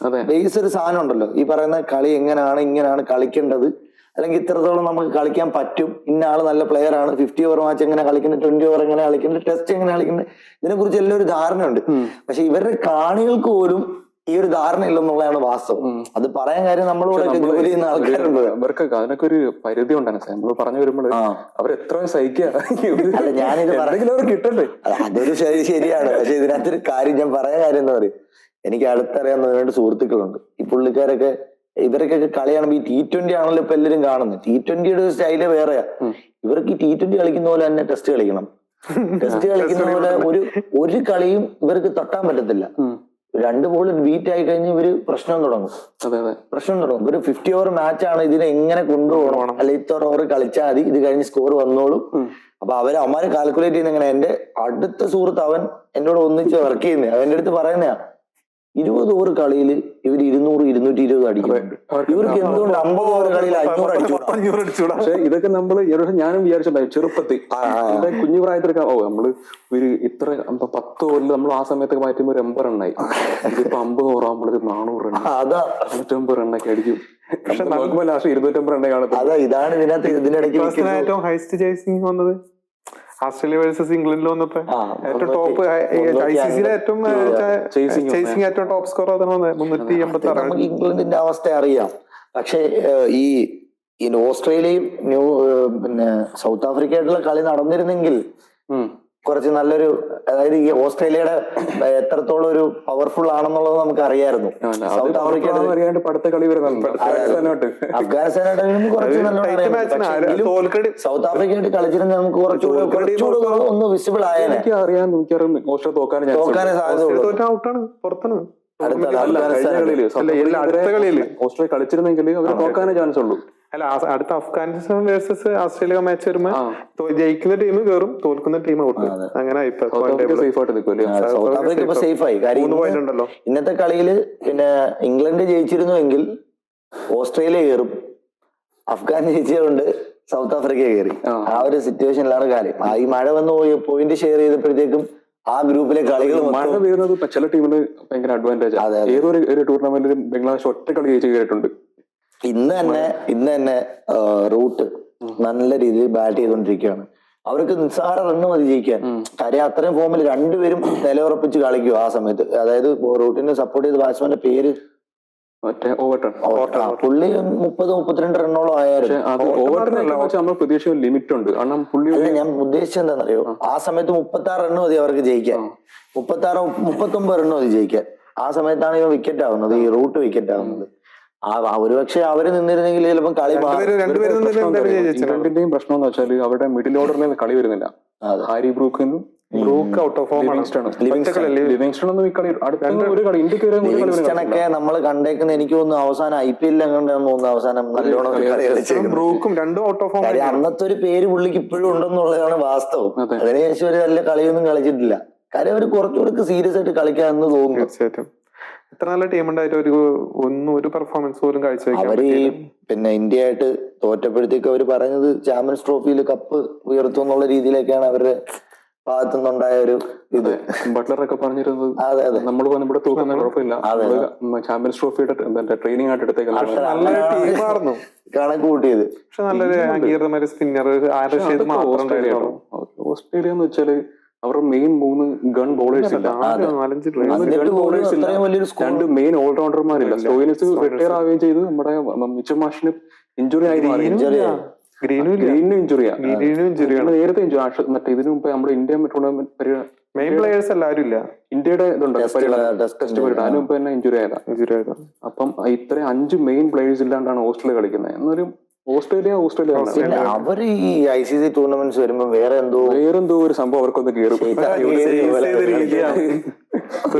ബേസ് ഒരു സാധനം ഉണ്ടല്ലോ. ഈ പറയുന്ന കളി ഇങ്ങനെയാണ് കളിക്കേണ്ടത്, അല്ലെങ്കിൽ ഇത്രത്തോളം നമുക്ക് കളിക്കാൻ പറ്റും, ഇന്ന ആള് നല്ല പ്ലെയർ ആണ്, 50 ഓവർ മാച്ച് എങ്ങനെ കളിക്കുന്നത്, 20 ഓവർ എങ്ങനെ കളിക്കുന്നത്, ടെസ്റ്റ് എങ്ങനെ കളിക്കുന്നത്, ഇതിനെ കുറിച്ച് എല്ലാം ഒരു ധാരണയുണ്ട്. പക്ഷെ ഇവരുടെ കാണികൾക്ക് പോലും ഈ ഒരു ധാരണ ഇല്ലെന്നുള്ളതാണ് വാസ്തവം. അത് പറയാൻ കാര്യം നമ്മളിവിടെ ജോലി ചെയ്യുന്ന ആൾക്കാരുണ്ട്, അവർക്ക് അതിനൊക്കെ ഒരു പരിധി ഉണ്ടാണ്. നമ്മൾ പറഞ്ഞു വരുമ്പോൾ അവരെത്ര സഹിക്കുക. ഞാനിത് കിട്ടണ്ടേ? അതൊരു ശരിയാണ്. പക്ഷെ ഇതിനകത്തൊരു കാര്യം ഞാൻ പറയാൻ കാര്യം എന്താ പറയുക, എനിക്ക് അടുത്തറിയാവുന്ന വേണ്ട സുഹൃത്തുക്കളുണ്ട്. ഈ പുള്ളിക്കാരൊക്കെ ഇവരൊക്കെ കളിയാണെങ്കിൽ ഈ T20 ആണല്ലോ ഇപ്പൊ എല്ലാവരും കാണുന്നത്. T20യുടെ സ്റ്റൈല് വേറെയാ. ഇവർക്ക് ഈ T20 കളിക്കുന്ന പോലെ തന്നെ ടെസ്റ്റ് കളിക്കണം. ടെസ്റ്റ് കളിക്കുന്ന പോലെ ഒരു കളിയും ഇവർക്ക് തട്ടാൻ പറ്റത്തില്ല. 2 ബോൾ ബീറ്റ് ആയി കഴിഞ്ഞ് ഇവര് പ്രശ്നം തുടങ്ങും. ഒരു 50 ഓവർ മാച്ചാണ്, ഇതിനെ എങ്ങനെ കൊണ്ടുപോകണം, അല്ലെ ഇത്ര ഓവർ കളിച്ചാൽ മതി, ഇത് കഴിഞ്ഞ് സ്കോർ വന്നോളും. അപ്പൊ അവന്മാര് കാൽക്കുലേറ്റ് ചെയ്യുന്ന എങ്ങനെ. എന്റെ അടുത്ത സുഹൃത്ത് അവൻ എന്നോട് ഒന്നിച്ച് വർക്ക് ചെയ്യുന്നേ, അവന്റെ അടുത്ത് പറയുന്നയാ 20 ഓവർ കളിയിൽ ഇവർ 200-220 അടിക്കുന്നുണ്ട്. ഇവർക്ക് എന്തുകൊണ്ട് 50 ഓവർ കളിയിൽ 500 അടിച്ചൂടാ? പക്ഷെ ഇതൊക്കെ നമ്മള് ഞാനും വിചാരിച്ചിട്ടുണ്ടായി ചെറുപ്പത്തിൽ, എന്റെ കുഞ്ഞു പ്രായത്തിലൊക്കെ നമ്മള് ഒരു ഇത്ര 10 ഓവറിൽ നമ്മൾ ആ സമയത്തൊക്കെ മാറ്റുമ്പോൾ ഒരു 80 റണ്ണായി. ഇതിപ്പോ 50 ഓവർ ആകുമ്പോഴേക്ക് 400 റണ്ണ്, 150 റണ്ണൊക്കെ അടിക്കും. പക്ഷെ നോക്കുമ്പോൾ ലാസ്റ്റ് 250 റണ്ണേ കാണത്തുള്ളൂ. അതാ ഇതാണ് ഇതിനകത്ത് ഏറ്റവും ഹൈസ്റ്റ് ചേസിംഗ് വന്നത് ഓസ്ട്രേലിയ വേഴ്സസ് ഇംഗ്ലണ്ടിൽ വന്നപ്പോ ഏറ്റവും ടോപ്പ് ICCയിലെ ഏറ്റവും ചേസിംഗ് ഏറ്റവും ടോപ്പ് സ്കോർ അതാണ് 386. നമുക്ക് ഇംഗ്ലണ്ടിന്റെ അവസ്ഥ അറിയാം. പക്ഷെ ഈ ഓസ്ട്രേലിയയും പിന്നെ സൗത്ത് ആഫ്രിക്കയായിട്ടുള്ള കളി നടന്നിരുന്നെങ്കിൽ കുറച്ച് നല്ലൊരു, അതായത് ഈ ഓസ്ട്രേലിയയുടെ എത്രത്തോളം ഒരു പവർഫുൾ ആണെന്നുള്ളത് നമുക്ക് അറിയായിരുന്നു. സൗത്ത് ആഫ്രിക്കയുടെ അഫ്ഗാനിസ്ഥാനായിട്ട് കുറച്ച് നല്ല സൗത്ത് ആഫ്രിക്കയായിട്ട് കളിച്ചിരുന്നെങ്കിൽ നമുക്ക് കുറച്ചുകൂടെ ഒന്ന് വിസിബിൾ ആയേനെ. തോക്കാനേ സാധ്യത ഓസ്ട്രേലിയ കളിച്ചിരുന്നെങ്കിൽ അവർ തോക്കാനേ ചാൻസ് ഉള്ളൂ. അല്ല, അടുത്ത അഫ്ഗാനിസ്ഥാൻ വേഴ്സസ് ഓസ്ട്രേലിയ മാച്ച് വരുമ്പോ ജയിക്കുന്ന ടീം കയറും, തോൽക്കുന്ന ടീം ഔട്ട്. അങ്ങനെ സൗത്ത് ആഫ്രിക്ക ഇപ്പൊ സേഫായി. കാര്യം ഇന്നത്തെ കളിയില് പിന്നെ ഇംഗ്ലണ്ട് ജയിച്ചിരുന്നുവെങ്കിൽ ഓസ്ട്രേലിയ കയറും, അഫ്ഗാൻ ജയിച്ചതുകൊണ്ട് സൗത്ത് ആഫ്രിക്ക കയറി. ആ ഒരു സിറ്റുവേഷനിലാണ് കാര്യം. ഈ മഴ വന്ന് പോയിന്റ് ഷെയർ ചെയ്തപ്പോഴത്തേക്കും ആ ഗ്രൂപ്പിലെ കളികൾ മഴ വീഴുന്നത് ചില ടീമിന് ഭയങ്കര അഡ്വാൻറ്റേജ്. ഏതൊരു ടൂർണമെന്റിലും ബംഗ്ലാദേശ് ഒറ്റ കളി ജയിച്ചു കയറിയിട്ടുണ്ട്. ഇന്ന് തന്നെ റൂട്ട് നല്ല രീതിയിൽ ബാറ്റ് ചെയ്തുകൊണ്ടിരിക്കുകയാണ്. അവർക്ക് നിസ്സാര റണ്ണ് മതി ജയിക്കാൻ. കാര്യം അത്രയും ഫോമിൽ രണ്ടുപേരും നിലയുറപ്പിച്ച് കളിക്കും ആ സമയത്ത്. അതായത് റൂട്ടിനെ സപ്പോർട്ട് ചെയ്ത ബാറ്റ്സ്മാന്റെ പേര് പുള്ളി 30-32 റണ്ണോളം ആയാലും ഞാൻ ഉദ്ദേശിച്ചത് എന്താണെന്നറിയോ, ആ സമയത്ത് 36 റണ്ണ് മതി അവർക്ക് ജയിക്കാൻ. 39 റണ്ണ് മതി ജയിക്കാൻ. ആ സമയത്താണ് ഇവ വിക്കറ്റ് ആവുന്നത്, ഈ റൂട്ട് വിക്കറ്റ് ആവുന്നത്. ഒരുപക്ഷെ അവര് നിന്നിരുന്നെങ്കിൽ ചിലപ്പോൾ കളി ഇംഗ്ലണ്ടിന്റെയും പ്രശ്നം എന്ന് വെച്ചാൽ അവരുടെ മിഡിൽ ഓർഡറിൽ കളി വരുന്നില്ല. ഹാരി ബ്രൂക്കിനും Brook out of form Livingstone ഒന്നും ഈ കളി അടുത്ത ഒരു കളി ഇന്ത്യക്ക് വരെ ഒരു കളി ലിവിങ്സ്റ്റണൊക്കെ നമ്മൾ കണ്ടേക്കുന്ന എനിക്ക് തോന്നുന്നു അവസാനം IPL കണ്ടെന്ന് തോന്നുന്നു അവസാനം നല്ലോണം ബ്രൂക്കും രണ്ടും ഔട്ട് ഓഫ് ഫോം. അന്നത്തെ ഒരു പേര് പുള്ളിക്ക് ഇപ്പോഴും ഉണ്ടെന്നുള്ളതാണ് വാസ്തവം. അതിനുശേഷം ഒരു നല്ല കളിയൊന്നും കളിച്ചിട്ടില്ല. കാര്യം അവർ കുറച്ചുകൂടെ സീരിയസ് ആയിട്ട് കളിക്കാമെന്ന് തോന്നുന്നു. തീർച്ചയായിട്ടും ഇത്ര നല്ല ടീം ഉണ്ടായിട്ട് ഒരു പെർഫോമൻസ് പോലും കാഴ്ചവെക്കാൻ അവര് പിന്നെ ഇന്ത്യ ആയിട്ട് തോറ്റപ്പോഴത്തേക്ക് അവര് പറഞ്ഞത് ചാമ്പ്യൻസ് ട്രോഫിയിൽ കപ്പ് ഉയർത്തും എന്നുള്ള രീതിയിലേക്കാണ് അവരുടെ ഭാഗത്തുനിന്നുണ്ടായ ഒരു ഇത്. ബട്ട്ലറൊക്കെ പറഞ്ഞിരുന്നത് അതെ അതെ നമ്മൾ ഇവിടെ തൂക്കുന്ന കുഴപ്പമില്ല, ചാമ്പ്യൻസ് ട്രോഫിയുടെ ട്രെയിനിങ് ആയിട്ട് എടുത്തേക്കുന്നത് നല്ലൊരു ടീമായിരുന്നു കണക്ക് കൂട്ടിയത്. പക്ഷെ നല്ലൊരു അംഗീകൃതമായ സ്പിന്നർ ഓസ്ട്രേലിയ എന്ന് വെച്ചാല് അവരുടെ മെയിൻ 3 ഗൺ ബോളേഴ്സ് ഇല്ല, 2 ബോളേഴ്സ് ഇല്ല, 2 മെയിൻ ഓൾറൗണ്ടർമാരില്ല. സ്റ്റോയിനിസ് റിട്ടയർ ആവുകയും ചെയ്ത് നമ്മുടെ മിച്ചൽ മാഷിന് ഇഞ്ചുറി ആയി മാറി. ഗ്രീനും ഇഞ്ചുറിയാണ്. നേരത്തെ മറ്റേ ഇതിനു മുമ്പ് നമ്മുടെ ഇന്ത്യ ടൂർണമെന്റ് മെയിൻ പ്ലേയേഴ്സ് എല്ലാവരും ഇല്ല. ഇന്ത്യയുടെ ഇതുണ്ട് ടെസ്റ്റ് പരിപാടി, അതിന് മുമ്പ് തന്നെ ഇഞ്ചുറി ആയതാ. അപ്പം ഇത്ര 5 മെയിൻ പ്ലേയേഴ്സ് ഇല്ലാണ്ടാണ് ഓസ്ട്രേലിയ കളിക്കുന്നത്. എന്നൊരു ഓസ്ട്രേലിയ അവര് ഈ ICC ടൂർണമെന്റ്സ് വരുമ്പോ വേറെ എന്തോ ഒരു സംഭവം അവർക്കൊന്ന് കയറും.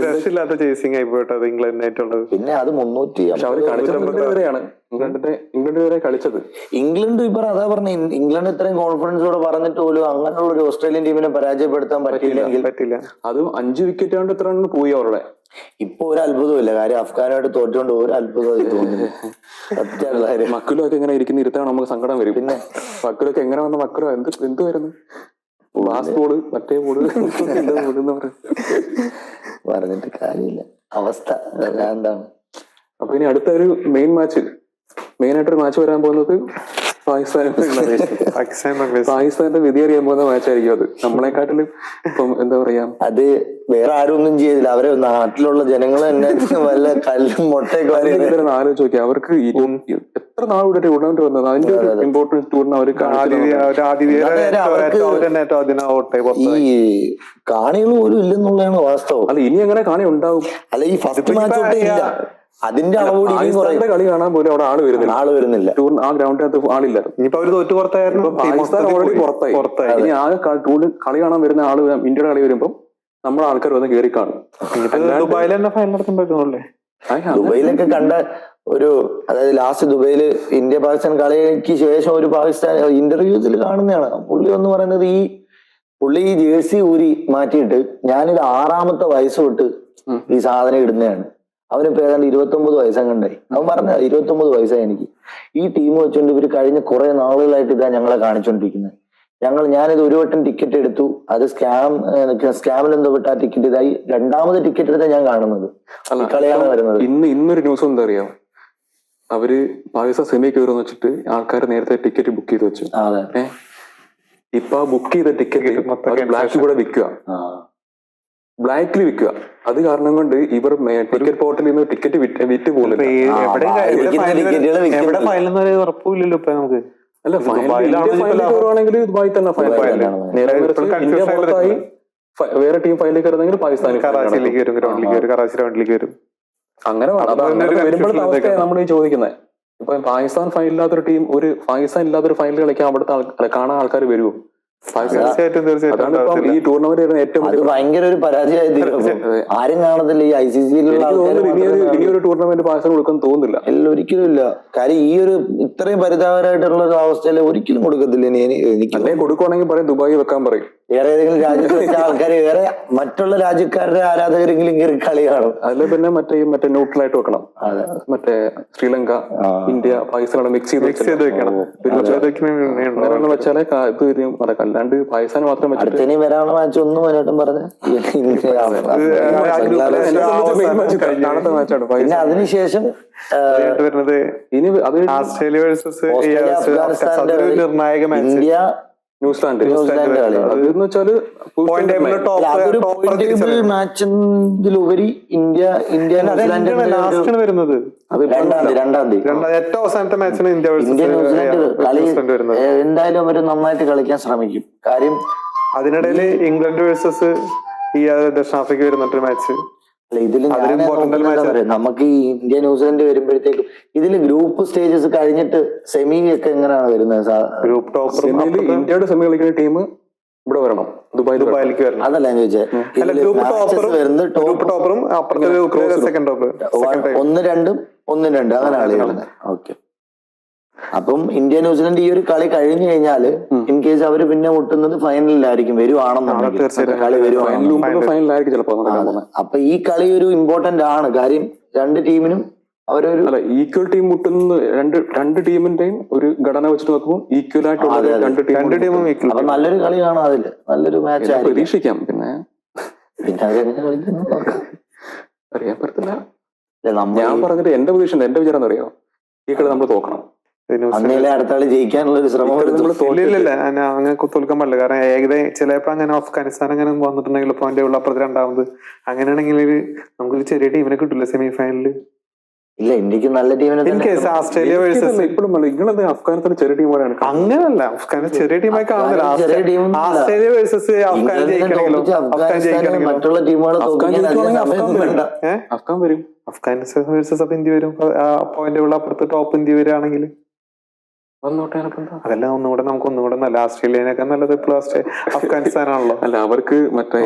രക്ഷയില്ലാത്ത ചേസിംഗ് ആയി പോയിട്ട് അത് ഇംഗ്ലണ്ടിനായിട്ടുള്ളത്. പിന്നെ അത് 300 അവർ കളിച്ചവരെയാണ് ഇംഗ്ലണ്ട് വരെ കളിച്ചത്. ഇംഗ്ലണ്ട് ഇപ്പൊ അതാ പറഞ്ഞ ഇംഗ്ലണ്ട് ഇത്രയും കോൺഫിഡൻസോടെ പറഞ്ഞിട്ട് പോലും അങ്ങനെയുള്ള ഒരു ഓസ്ട്രേലിയൻ ടീമിനെ പരാജയപ്പെടുത്താൻ പറ്റില്ല. അതും 5 വിക്കറ്റ് കൊണ്ട് ഇത്ര പോയി അവരുടെ. ഇപ്പൊ ഒരു അത്ഭുതമില്ല. കാര്യം അഫ്ഗാനുമായിട്ട് തോറ്റുകൊണ്ട് ഒരു അത്ഭുതമായി തോന്നുന്നു. മക്കളൊക്കെ ഇങ്ങനെ ഇരിക്കുന്ന ഇരുത്താണ് നമുക്ക് സങ്കടം വരും. പിന്നെ മക്കളൊക്കെ എങ്ങനെ വന്ന മക്കളോ എന്ത് വരുന്നു ലാസ്റ്റ് ബോള് മറ്റേ ബോള് പറഞ്ഞിട്ട് കാര്യമില്ല, അവസ്ഥ എന്താണ്. അപ്പൊ ഇനി അടുത്ത ഒരു മെയിൻ ആയിട്ടൊരു മാച്ച് വരാൻ പോകുന്നത് പാകിസ്ഥാന്റെ വിധി അറിയാൻ പോകുന്ന മാച്ചായിരിക്കും അത്. നമ്മളെക്കാട്ടിലും ഇപ്പം എന്താ പറയാ, അത് വേറെ ആരും ഒന്നും ചെയ്തില്ല. അവരെ നാട്ടിലുള്ള ജനങ്ങൾ തന്നെ വല്ല കല്ലും മുട്ടയൊക്കെ ആലോചിച്ച് നോക്കി. അവർക്ക് എത്ര നാളുടെ ടൂർണമെന്റ് വന്നത്, അതിന്റെ ഒരു ഇമ്പോർട്ടൻസ് ടൂറിന് അവർ ഈ കാണികൾ പോലും ഇല്ലെന്നുള്ളതാണ് വാസ്തവം. അല്ല ഇനി അങ്ങനെ കാണി ഉണ്ടാവും. അല്ല ഈ ഫസ്റ്റ് മാച്ച് തൊട്ടേ ഇല്ല. അതിന്റെ അളവ് കളി കാണാൻ പോലും അവിടെ ആള് വരുന്നില്ല. ആ ഗ്രൗണ്ടിനകത്ത് ആളില്ല. ഇനിയിപ്പോ അവര് തോറ്റു പാകിസ്ഥാൻ ഓൾറെഡി പുറത്തായി. ഇനി ആകെ കളി കാണാൻ വരുന്ന ആള് ഇന്ത്യയുടെ കളി വരുമ്പോ നമ്മുടെ ആൾക്കാർ വന്ന് കയറി കാണും. ദുബായിൽ തന്നെ ഫൈനൽ നടത്തുമ്പോഴേ ദുബൈയിലൊക്കെ കണ്ട ഒരു, അതായത് ലാസ്റ്റ് ദുബൈയില് ഇന്ത്യ പാകിസ്ഥാൻ കളിക്ക് ശേഷം ഒരു പാകിസ്ഥാൻ ഇന്റർവ്യൂസിൽ കാണുന്നതാണ്. പുള്ളി എന്ന് പറയുന്നത് പുള്ളി ഈ ജേഴ്സി ഊരി മാറ്റിയിട്ട് ഞാനിത് 6ാമത്തെ വയസ്സ് തൊട്ട് ഈ സാധനം ഇടുന്നതാണ്. അവനിപ്പോ ഏതാണ്ട് 29 വയസ്സങ്ങണ്ടായി. അവൻ പറഞ്ഞ 29 വയസ്സായി എനിക്ക്. ഈ ടീം വെച്ചുകൊണ്ട് ഇവര് കഴിഞ്ഞ കുറെ നാളുകളായിട്ട് ഇതാ ഞങ്ങളെ കാണിച്ചോണ്ടിരിക്കുന്നത്. ഞാനിത് ഒരു വട്ടം ടിക്കറ്റ് എടുത്തു, അത് സ്കാമിൽ എന്തോ വിട്ട് ആ ടിക്കറ്റ് ഇതായി 2ാമത് ടിക്കറ്റ് എടുത്താൽ ഞാൻ കാണുന്നത് കളിയാണ് വരുന്നത്. ഇന്നൊരു ന്യൂസ് എന്താ അറിയാം, അവര് പാകിസ്ഥാൻ സെമി കയറുമെന്ന് വെച്ചിട്ട് ആൾക്കാർ നേരത്തെ ടിക്കറ്റ് ബുക്ക് ചെയ്ത് വെച്ചു. ഇപ്പൊ ബുക്ക് ചെയ്ത ടിക്കറ്റ് ബ്ലാക്ക് കൂടെ വിൽക്കുക, ബ്ലാക്കിൽ വിൽക്കുക. അത് കാരണം കൊണ്ട് ഇവർ ടിക്കറ്റ് പോർട്ടലിൽ നിന്ന് ടിക്കറ്റ് വിറ്റ് പോകുന്നില്ല. ഉറപ്പില്ലല്ലോ ഇപ്പൊ നമുക്ക്. അല്ല ഫൈനൽ ദുബായി തന്നെ ഫൈനൽ. ഇന്ത്യ പുറത്തായി വേറെ ടീം ഫൈനലിൽ കയറുന്നെങ്കിൽ പാകിസ്ഥാൻ കറാച്ചിയിലേക്ക് വരും, കറാച്ചി ഗ്രൗണ്ടിലേക്ക് വരും. അങ്ങനെ വരുമ്പോഴത്തെ അവസ്ഥയാണ് നമ്മൾ ഈ ചോദിക്കുന്നത്. ഇപ്പൊ പാകിസ്ഥാൻ ഫൈനലില്ലാത്തൊരു ടീം, പാകിസ്ഥാൻ ഇല്ലാത്തൊരു ഫൈനൽ കളിക്കാൻ അവിടുത്തെ കാണാൻ ആൾക്കാർ വരുമോ? തീർച്ചയായിട്ടും ഈ ടൂർണമെന്റ് ഏറ്റവും ഭയങ്കര ഒരു പരാജയമായിരുന്നു. ആരും കാണത്തില്ല ഈ ICC-യിലുള്ള. ഇനിയൊരു ടൂർണമെന്റ് പാകിസ്ഥാൻ കൊടുക്കാൻ തോന്നുന്നില്ല. ഒരിക്കലും ഇല്ല. കാര്യം ഈ ഒരു ഇത്രയും പരിതാപകരമായിട്ടുള്ള ഒരു അവസ്ഥയിൽ ഒരിക്കലും കൊടുക്കത്തില്ല. എനിക്ക് കൊടുക്കുവാണെങ്കിൽ പറയും ദുബായി വെക്കാൻ പറയും. വേറെ ഏതെങ്കിലും രാജ്യത്ത് വെച്ച ആൾക്കാർ വേറെ മറ്റുള്ള രാജ്യക്കാരുടെ ആരാധകരെങ്കിലും കയറി കളി കാണും. അതിൽ പിന്നെ മറ്റേ ന്യൂട്രലായിട്ട് വെക്കണം. മറ്റേ ശ്രീലങ്ക, ഇന്ത്യ, പാകിസ്ഥാനോട് മിക്സ് ചെയ്ത് വെക്കണം. വെച്ചാലേ ഇത് നടക്കാം. അല്ലാണ്ട് പാകിസ്ഥാൻ മാത്രം വെച്ചിട്ട് വരാനുള്ള മാച്ച് ഒന്നും അതിനോട്ടും പറഞ്ഞ. പിന്നെ അതിനുശേഷം വരുന്നത് ഇനി അത് ഓസ്ട്രേലിയ വേഴ്സസ് നിർണായക മാച്ച് ഇന്ത്യ ന്യൂസിലാൻഡ് അതെന്ന് വെച്ചാല് മാച്ചിലുപരി ലാസ്റ്റാണ് വരുന്നത്. രണ്ടാം തീയതി ഏറ്റവും അവസാനത്തെ മാച്ചാണ് ഇന്ത്യ കളി. എന്തായാലും അവര് നന്നായിട്ട് കളിക്കാൻ ശ്രമിക്കും. കാര്യം അതിനിടയിൽ ഇംഗ്ലണ്ട് വേഴ്സസ് ഈ ദക്ഷിണാഫ്രിക്ക വരുന്നൊരു മാച്ച്. നമുക്ക് ഈ ഇന്ത്യ ന്യൂസിലൻഡ് വരുമ്പോഴത്തേക്കും ഇതില് ഗ്രൂപ്പ് സ്റ്റേജസ് കഴിഞ്ഞിട്ട് സെമി ഒക്കെ എങ്ങനെയാണ് വരുന്നത്? ഗ്രൂപ്പ് ടോപ്പ് ഇന്ത്യയുടെ സെമി കളിക്കുന്ന ടീം ഇവിടെ വരണം. ദുബായിലേക്ക് വരണം. അതല്ല ഞാൻ ചോദിച്ചത്. അല്ല, ഗ്രൂപ്പ് ടോപ്പറും അപ്പുറത്തെ സെക്കൻഡ് ടോപ്പ് 1-2 1-2 അങ്ങനെ ആള് വരുന്നത്. ഓക്കെ. അപ്പം ഇന്ത്യ ന്യൂസിലൻഡ് ഈ ഒരു കളി കഴിഞ്ഞു കഴിഞ്ഞാല് ഇൻ കേസ് അവര് പിന്നെ മുട്ടുന്നത് ഫൈനലിലായിരിക്കും വരുവാണെന്നുണ്ടെങ്കിൽ. അപ്പൊ ഈ കളി ഒരു ഇമ്പോർട്ടന്റ് ആണ്. കാര്യം രണ്ട് ടീമിനും അവരൊരു ഈക്വൽ ടീം മുട്ടുന്ന രണ്ട് ടീമിന്റെയും ഒരു ഘടന വെച്ചിട്ട് നോക്കുമ്പോൾ ഈക്വൽ ആയിട്ടുള്ള രണ്ട് ടീമും അപ്പൊ നല്ലൊരു കളി കാണാം. അതില് നല്ലൊരു മാച്ച് പ്രതീക്ഷിക്കാം. പിന്നെ അവരെങ്ങനെ കളിക്കുന്നു അറിയാൻ പറ്റത്തില്ല. ഞാൻ പറഞ്ഞിട്ട് എന്റെ പൊസിഷൻ എന്റെ വിചാരം എന്താ അറിയാം, ഈ കളി നമ്മൾ തോക്കണം. അന്നേലെ അടുത്ത കളി ജയിക്കാനുള്ള ഒരു ശ്രമം അങ്ങനെ തോൽക്കാൻ പാടില്ല. കാരണം ഏകദേശം ചിലപ്പോ അങ്ങനെ അഫ്ഗാനിസ്ഥാൻ അങ്ങനെ വന്നിട്ടുണ്ടെങ്കിൽ പോയിന്റ് ഉള്ള അപ്പുറത്ത് രണ്ടാമത് അങ്ങനെയാണെങ്കിൽ നമുക്കൊരു ചെറിയ ടീമിനെ കിട്ടില്ല സെമി ഫൈനലില്. ഇല്ല, ഇന്ത്യക്ക് നല്ല ടീമിനെ ഓസ്ട്രേലിയ വേഴ്സസ് അഫ്ഗാനിസ്ഥാൻ ചെറിയ ടീമാണ്. അങ്ങനല്ല, അഫ്ഗാനിസ്ഥാൻ ചെറിയ ടീമായി കാണുന്നില്ല. ഓസ്ട്രേലിയ വേഴ്സസ് അഫ്ഗാൻ ജയിക്കണമെങ്കിലോ മറ്റുള്ള ടീമുകൾ അഫ്ഗാൻ വരും. അഫ്ഗാനിസ്ഥാൻ വേഴ്സസ് അപ്പൊ ഇന്ത്യ വരും. പോയിന്റ് ഉള്ള അപ്പുറത്ത് ടോപ്പ് ഇന്ത്യ വരികയാണെങ്കിൽ അതെല്ലാം നമുക്ക് ഒന്നുകൂടെ നല്ല. ഓസ്ട്രേലിയനൊക്കെ നല്ലത് ഇപ്പോൾ അഫ്ഗാനിസ്ഥാനാണല്ലോ. അല്ല, അവർക്ക് മറ്റേ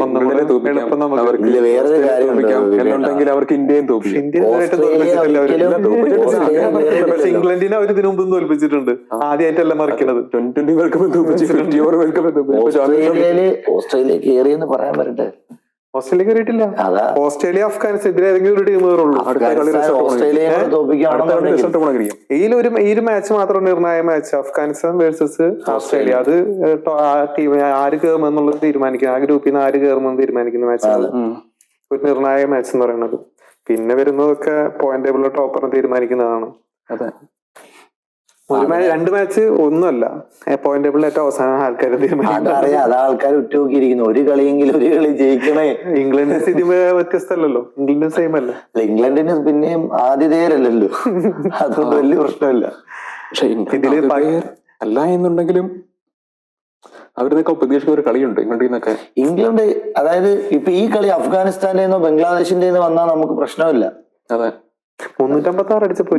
വേറൊരു കാര്യമുണ്ടെങ്കിൽ അവർക്ക് ഇന്ത്യയും തോൽപ്പിക്കും. ഇംഗ്ലണ്ടിനെ അവർ ഇതിനു മുമ്പ് തോൽപ്പിച്ചിട്ടുണ്ട്. ആദ്യമായിട്ടല്ല മറിക്കണത്. 20 വേൾഡ് കപ്പ് തോൽപ്പിച്ചു, 50 ഓവർ വേൾഡ് കപ്പ് തോൽപ്പിച്ചു. ഓസ്ട്രേലിയ കയറിയെന്ന് പറയാൻ പറ്റട്ടെ. ഓസ്ട്രേലിയ കയറിയിട്ടില്ല. ഓസ്ട്രേലിയ അഫ്ഗാനിസ്ഥാൻ ഇതിൽ ഏതെങ്കിലും ഒരു ടീം കയറുള്ളൂ. ഈ ഒരു മാച്ച് മാത്രം നിർണായക മാച്ച്, അഫ്ഗാനിസ്ഥാൻ വേഴ്സസ് ഓസ്ട്രേലിയ. അത് ടീം ആര് കയറുമെന്നുള്ളത് തീരുമാനിക്കുന്ന, ആ ഗ്രൂപ്പിൽ നിന്ന് ആര് കയറുമെന്ന് തീരുമാനിക്കുന്ന മാച്ചാണ് ഒരു നിർണായക മാച്ച് എന്ന് പറയുന്നത്. പിന്നെ വരുന്നതൊക്കെ പോയിന്റ് ടേബിളിലെ ടോപ്പറിനെ തീരുമാനിക്കുന്നതാണ്. അതെ, രണ്ട് മാച്ച് ഒന്നുമല്ല, പോയിന്റ് ടേബിളിൽ ഏറ്റവും അവസാനം ആൾക്കാർ ആൾക്കാർ ഉറ്റുനോക്കിയിരിക്കുന്നു. ഒരു കളിയെങ്കിലും ഒരു കളി ജയിക്കണേ. ഇംഗ്ലണ്ടിന്റെ സ്ഥിതി വ്യത്യസ്തമല്ലല്ലോ, ഇംഗ്ലണ്ടിന് സെയിം അല്ല. ഇംഗ്ലണ്ടിന് പിന്നെയും ആതിഥേയരല്ലല്ലോ, അതുകൊണ്ട് വലിയ പ്രശ്നമില്ല. പക്ഷെ ഇതില് അല്ല എന്നുണ്ടെങ്കിലും അവരിന്നൊക്കെ പ്രതീക്ഷിക്കുന്ന ഒരു കളിയുണ്ട് ഇംഗ്ലണ്ടിന്നൊക്കെ. ഇംഗ്ലണ്ട് അതായത് ഇപ്പൊ ഈ കളി അഫ്ഗാനിസ്ഥാന്റെ ബംഗ്ലാദേശിന്റെ വന്നാൽ നമുക്ക് പ്രശ്നമില്ല. അതെ, 356 അടിച്ചപ്പോ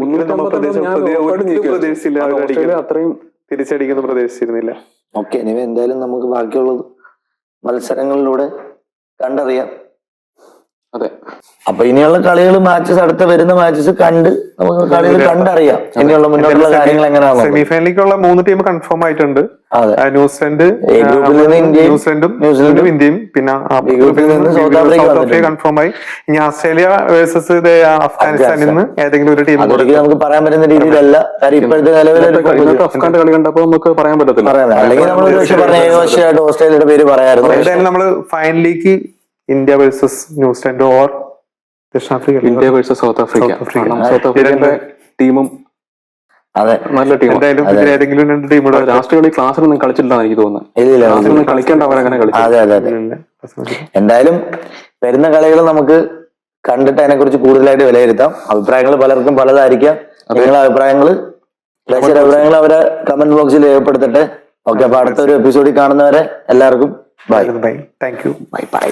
അത്രയും തിരിച്ചടിക്കുന്ന പ്രതീക്ഷിച്ചിരുന്നില്ല. ഓക്കെ, ഇനി എന്തായാലും നമുക്ക് ബാക്കിയുള്ളത് മത്സരങ്ങളിലൂടെ കണ്ടറിയാം. അതെ, അപ്പൊ ഇനിയുള്ള കളികൾ മാച്ചസ് അടുത്ത വരുന്ന മാച്ചസ് കണ്ട് നമുക്ക് കളികൾ കണ്ടറിയാം. ഇനിയുള്ള മുന്നോട്ടുള്ള കാര്യങ്ങൾ എങ്ങനെയാണ്. സെമിഫൈനലിലേക്കുള്ള 3 ടീം കൺഫേം ആയിട്ടുണ്ട്. ന്യൂസിലൻഡ്, ന്യൂസിലൻഡും ഇന്ത്യയും, പിന്നെ സൗത്ത് ആഫ്രിക്ക കൺഫേം ആയി. ഇനി ഓസ്ട്രേലിയ വേഴ്സസ് അഫ്ഗാനിസ്ഥാനിൽ നിന്ന് ഏതെങ്കിലും ഒരു ടീം നമുക്ക് പറയാൻ പറ്റുന്ന രീതിയിലല്ല. കാര്യം ഇപ്പോഴത്തെ നിലവിൽ അഫ്ഗാന്റെ കളി കണ്ടപ്പോൾ നമുക്ക് പറയാൻ പറ്റത്തില്ല. അല്ലെങ്കിൽ നമ്മൾ ഏകദേശമായിട്ട് ഓസ്ട്രേലിയയുടെ പേര് പറയാറുണ്ട്. എന്തായാലും നമ്മള് ഫൈനലിലേക്ക് ഇന്ത്യ വേഴ്സസ് ന്യൂസിലൻഡ് ഓർ ദക്ഷിണാഫ്രിക്ക, India versus south Africa. South ആഫ്രിക്കയുടെ ടീമും അതെ നല്ല ടീം. ഏതെങ്കിലും 2 ടീമുകൾ ലാസ്റ്റ് കളി ക്ലാസ്സിലൊന്നും കളിച്ചിട്ടില്ല എനിക്ക് തോന്നുന്നു. കളിക്കേണ്ട അവരങ്ങനെ കളിച്ചു. അതെ. എന്തായാലും വരുന്ന കളികൾ നമുക്ക് കണ്ടിട്ട് അതിനെ കുറിച്ച് കൂടുതലായിട്ട് വിലയിരുത്താം. അഭിപ്രായങ്ങൾ പലർക്കും പലതായിരിക്കാം. നിങ്ങളുടെ അഭിപ്രായങ്ങൾ അവരെ കമന്റ് ബോക്സിൽ രേഖപ്പെടുത്തട്ടെ. ഓക്കെ, അപ്പൊ അടുത്തൊരു എപ്പിസോഡിൽ കാണുന്നവരെ എല്ലാവർക്കും ബൈ. Thank you. ബൈ.